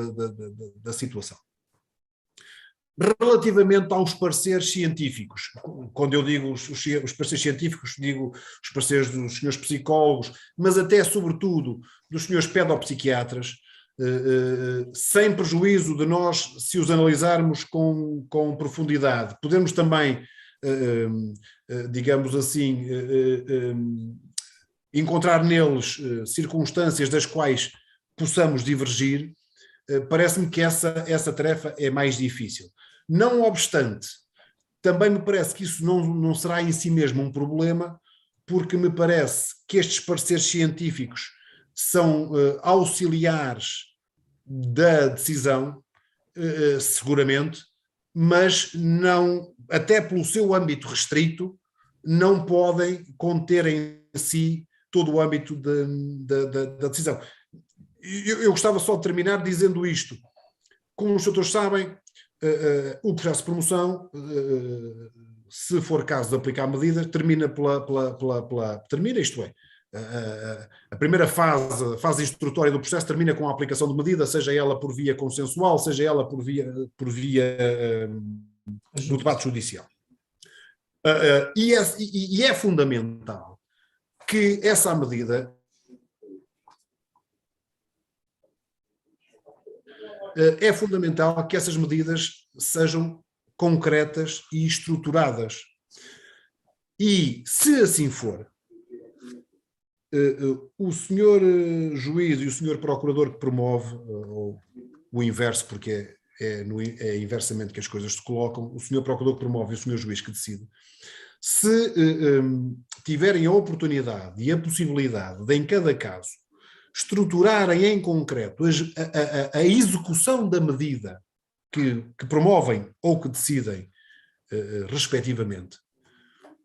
da situação. Relativamente aos pareceres científicos, quando eu digo os pareceres científicos, digo os pareceres dos senhores psicólogos, mas até sobretudo dos senhores pedopsiquiatras, sem prejuízo de nós, se os analisarmos com profundidade, podemos também, digamos assim, encontrar neles circunstâncias das quais possamos divergir. Parece-me que essa tarefa é mais difícil. Não obstante, também me parece que isso não será em si mesmo um problema, porque me parece que estes pareceres científicos são auxiliares da decisão, seguramente, mas não, até pelo seu âmbito restrito, não podem conter em si todo o âmbito da decisão. eu gostava só de terminar dizendo isto. Como os senhores sabem, o processo de promoção, se for caso de aplicar medidas, termina termina, isto é, a primeira fase, a fase instrutória do processo, termina com a aplicação de medida, seja ela por via consensual, seja ela por via do debate judicial. E é fundamental que essa medida essas medidas sejam concretas e estruturadas. E, se assim for, o senhor juiz e o senhor procurador que promove, ou o inverso, porque é inversamente que as coisas se colocam, o senhor procurador que promove e o senhor juiz que decide, se tiverem a oportunidade e a possibilidade de, em cada caso, estruturarem em concreto a execução da medida que promovem ou que decidem, respectivamente,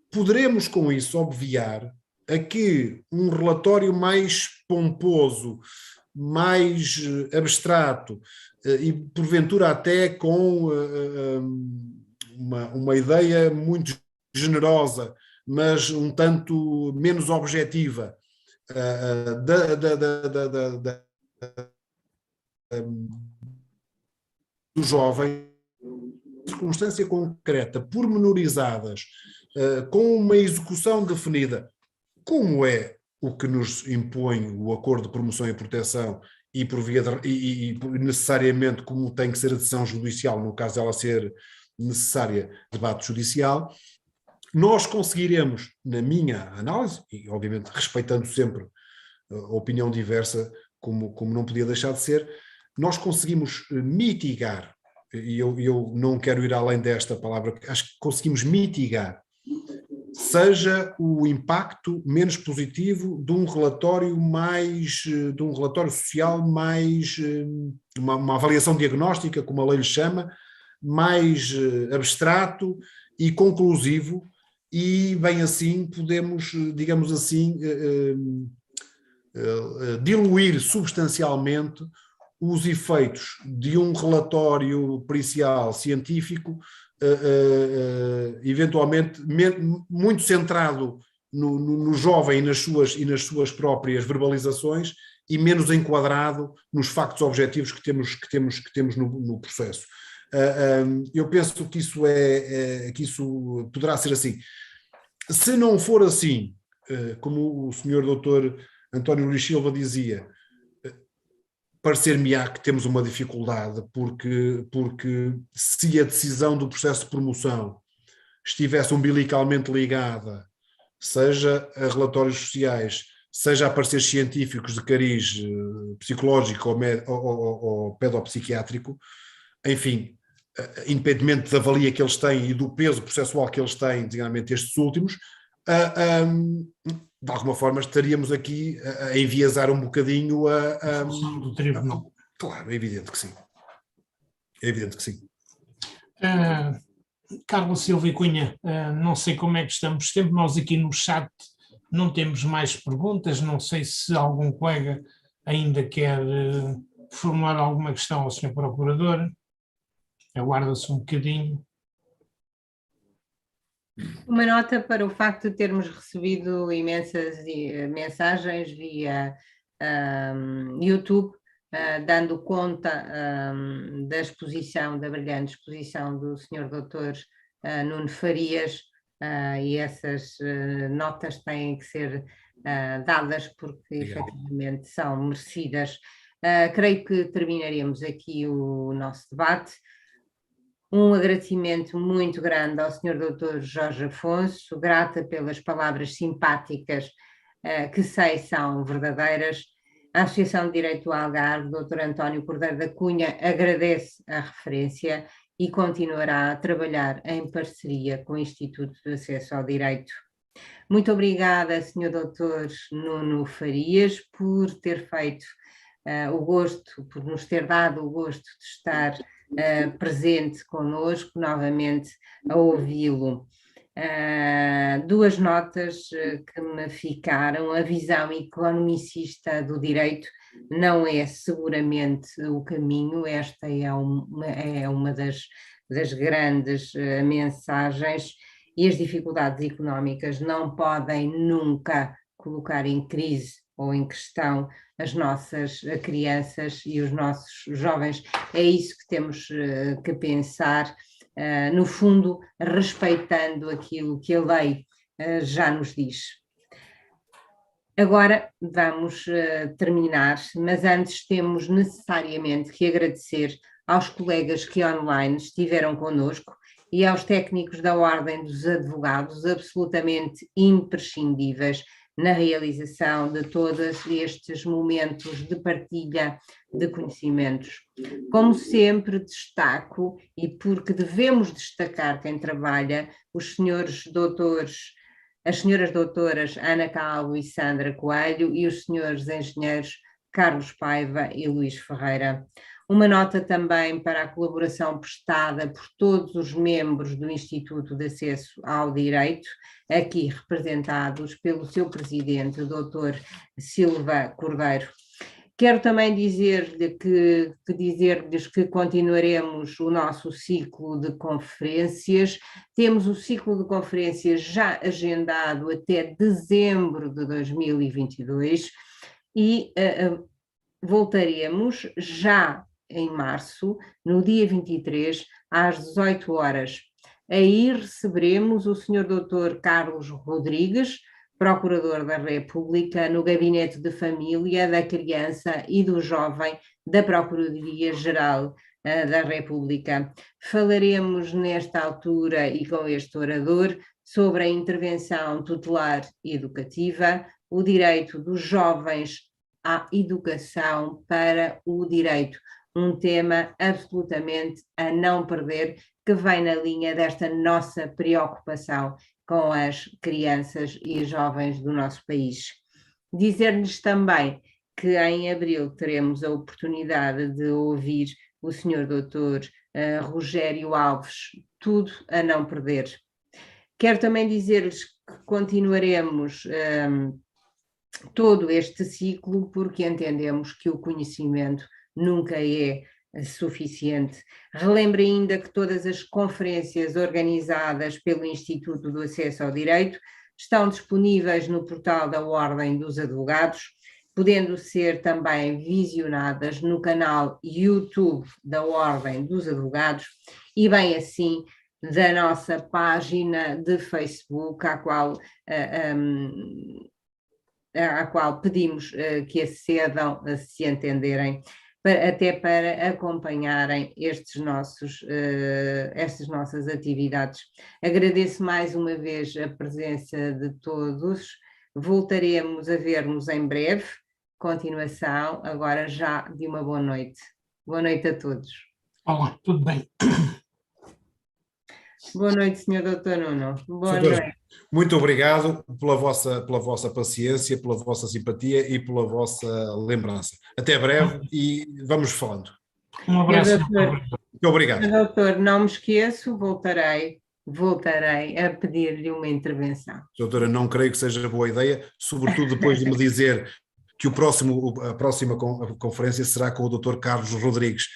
poderemos com isso obviar a que um relatório mais pomposo, mais abstrato e porventura até com uma ideia muito generosa, mas um tanto menos objetiva, do jovem, circunstância concreta, pormenorizadas, com uma execução definida, como é o que nos impõe o acordo de promoção e proteção e necessariamente como tem que ser a decisão judicial, no caso dela ser necessária debate judicial, nós conseguiremos, na minha análise, e obviamente respeitando sempre a opinião diversa, como não podia deixar de ser, nós conseguimos mitigar, e eu não quero ir além desta palavra, acho que conseguimos mitigar, seja o impacto menos positivo de um relatório social mais, uma avaliação diagnóstica, como a lei lhe chama, mais abstrato e conclusivo, e bem assim podemos, digamos assim, diluir substancialmente os efeitos de um relatório pericial científico, eventualmente muito centrado no jovem e nas suas próprias verbalizações, e menos enquadrado nos factos objetivos que temos no processo. Eu penso que isso poderá ser assim. Se não for assim, como o senhor doutor António Luís Silva dizia, parecer-me-á que temos uma dificuldade, porque se a decisão do processo de promoção estivesse umbilicalmente ligada, seja a relatórios sociais, seja a pareceres científicos de cariz psicológico ou pedopsiquiátrico, enfim, independentemente da avalia que eles têm e do peso processual que eles têm, designadamente estes últimos, de alguma forma estaríamos aqui a enviesar um bocadinho a função do tribunal. Claro, é evidente que sim. É evidente que sim. Carlos Silva e Cunha, não sei como é que estamos de tempo, nós aqui no chat não temos mais perguntas, não sei se algum colega ainda quer formular alguma questão ao Sr. Procurador. Aguarda-se um bocadinho. Uma nota para o facto de termos recebido imensas mensagens via YouTube, dando conta da exposição, da brilhante exposição do Sr. Dr. Nuno Farias, e essas notas têm que ser dadas porque efetivamente são merecidas. Creio que terminaremos aqui o nosso debate. Um agradecimento muito grande ao Sr. Dr. Jorge Afonso, grata pelas palavras simpáticas que sei são verdadeiras. A Associação de Direito do Algarve, Dr. António Cordeiro da Cunha, agradece a referência e continuará a trabalhar em parceria com o Instituto de Acesso ao Direito. Muito obrigada, Sr. Dr. Nuno Farias, por ter feito o gosto, por nos ter dado o gosto de estar presente connosco, novamente a ouvi-lo. Duas notas que me ficaram: a visão economicista do direito, não é seguramente o caminho. Esta é uma das grandes mensagens, e as dificuldades económicas não podem nunca colocar em crise ou em questão as nossas crianças e os nossos jovens. É isso que temos que pensar, no fundo, respeitando aquilo que a lei já nos diz. Agora vamos terminar, mas antes temos necessariamente que agradecer aos colegas que online estiveram connosco e aos técnicos da Ordem dos Advogados, absolutamente imprescindíveis na realização de todos estes momentos de partilha de conhecimentos. Como sempre destaco, e porque devemos destacar quem trabalha, os senhores doutores, as senhoras doutoras Ana Calvo e Sandra Coelho e os senhores engenheiros Carlos Paiva e Luís Ferreira. Uma nota também para a colaboração prestada por todos os membros do Instituto de Acesso ao Direito, aqui representados pelo seu presidente, Dr. Silva Cordeiro. Quero também dizer-lhes que continuaremos o nosso ciclo de conferências. Temos o ciclo de conferências já agendado até dezembro de 2022 e voltaremos já em março, no dia 23, às 18 horas. Aí receberemos o Sr. Dr. Carlos Rodrigues, Procurador da República, no Gabinete de Família, da Criança e do Jovem da Procuradoria-Geral da República. Falaremos nesta altura e com este orador sobre a intervenção tutelar educativa, o direito dos jovens à educação para o direito, um tema absolutamente a não perder, que vem na linha desta nossa preocupação com as crianças e jovens do nosso país. Dizer-lhes também que em abril teremos a oportunidade de ouvir o Sr. Dr. Rogério Alves, tudo a não perder. Quero também dizer-lhes que continuaremos todo este ciclo porque entendemos que o conhecimento nunca é suficiente. Relembro ainda que todas as conferências organizadas pelo Instituto do Acesso ao Direito estão disponíveis no portal da Ordem dos Advogados, podendo ser também visionadas no canal YouTube da Ordem dos Advogados e bem assim da nossa página de Facebook, à qual pedimos que acedam, se entenderem, até para acompanharem estas nossas atividades. Agradeço mais uma vez a presença de todos, voltaremos a ver-nos em breve, continuação agora já de uma boa noite. Boa noite a todos. Olá, tudo bem? Boa noite, Sr. Dr. Nuno. Boa noite. Muito obrigado pela vossa paciência, pela vossa simpatia e pela vossa lembrança. Até breve e vamos falando. Um abraço. Muito obrigado. Doutor, não me esqueço, voltarei a pedir-lhe uma intervenção. Doutora, não creio que seja boa ideia, sobretudo depois de me dizer que a próxima conferência será com o Dr. Carlos Rodrigues.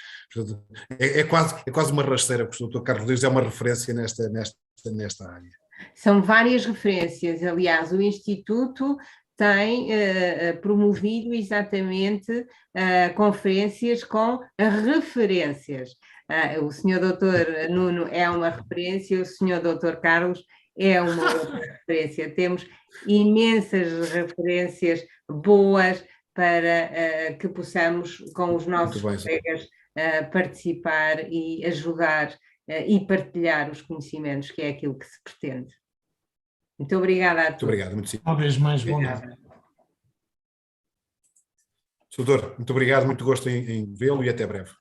É quase uma rasteira, porque o Dr. Carlos Rodrigues é uma referência nesta área. São várias referências, aliás, o Instituto tem promovido exatamente conferências com referências. O Sr. Dr. Nuno é uma referência, o Sr. Dr. Carlos é uma outra referência. Temos imensas referências boas para que possamos, com os nossos colegas, participar e ajudar e partilhar os conhecimentos, que é aquilo que se pretende. Muito obrigada a todos. Muito obrigado. Muito sim. Uma vez mais, bom dia. Doutor, muito obrigado, muito gosto em vê-lo e até breve.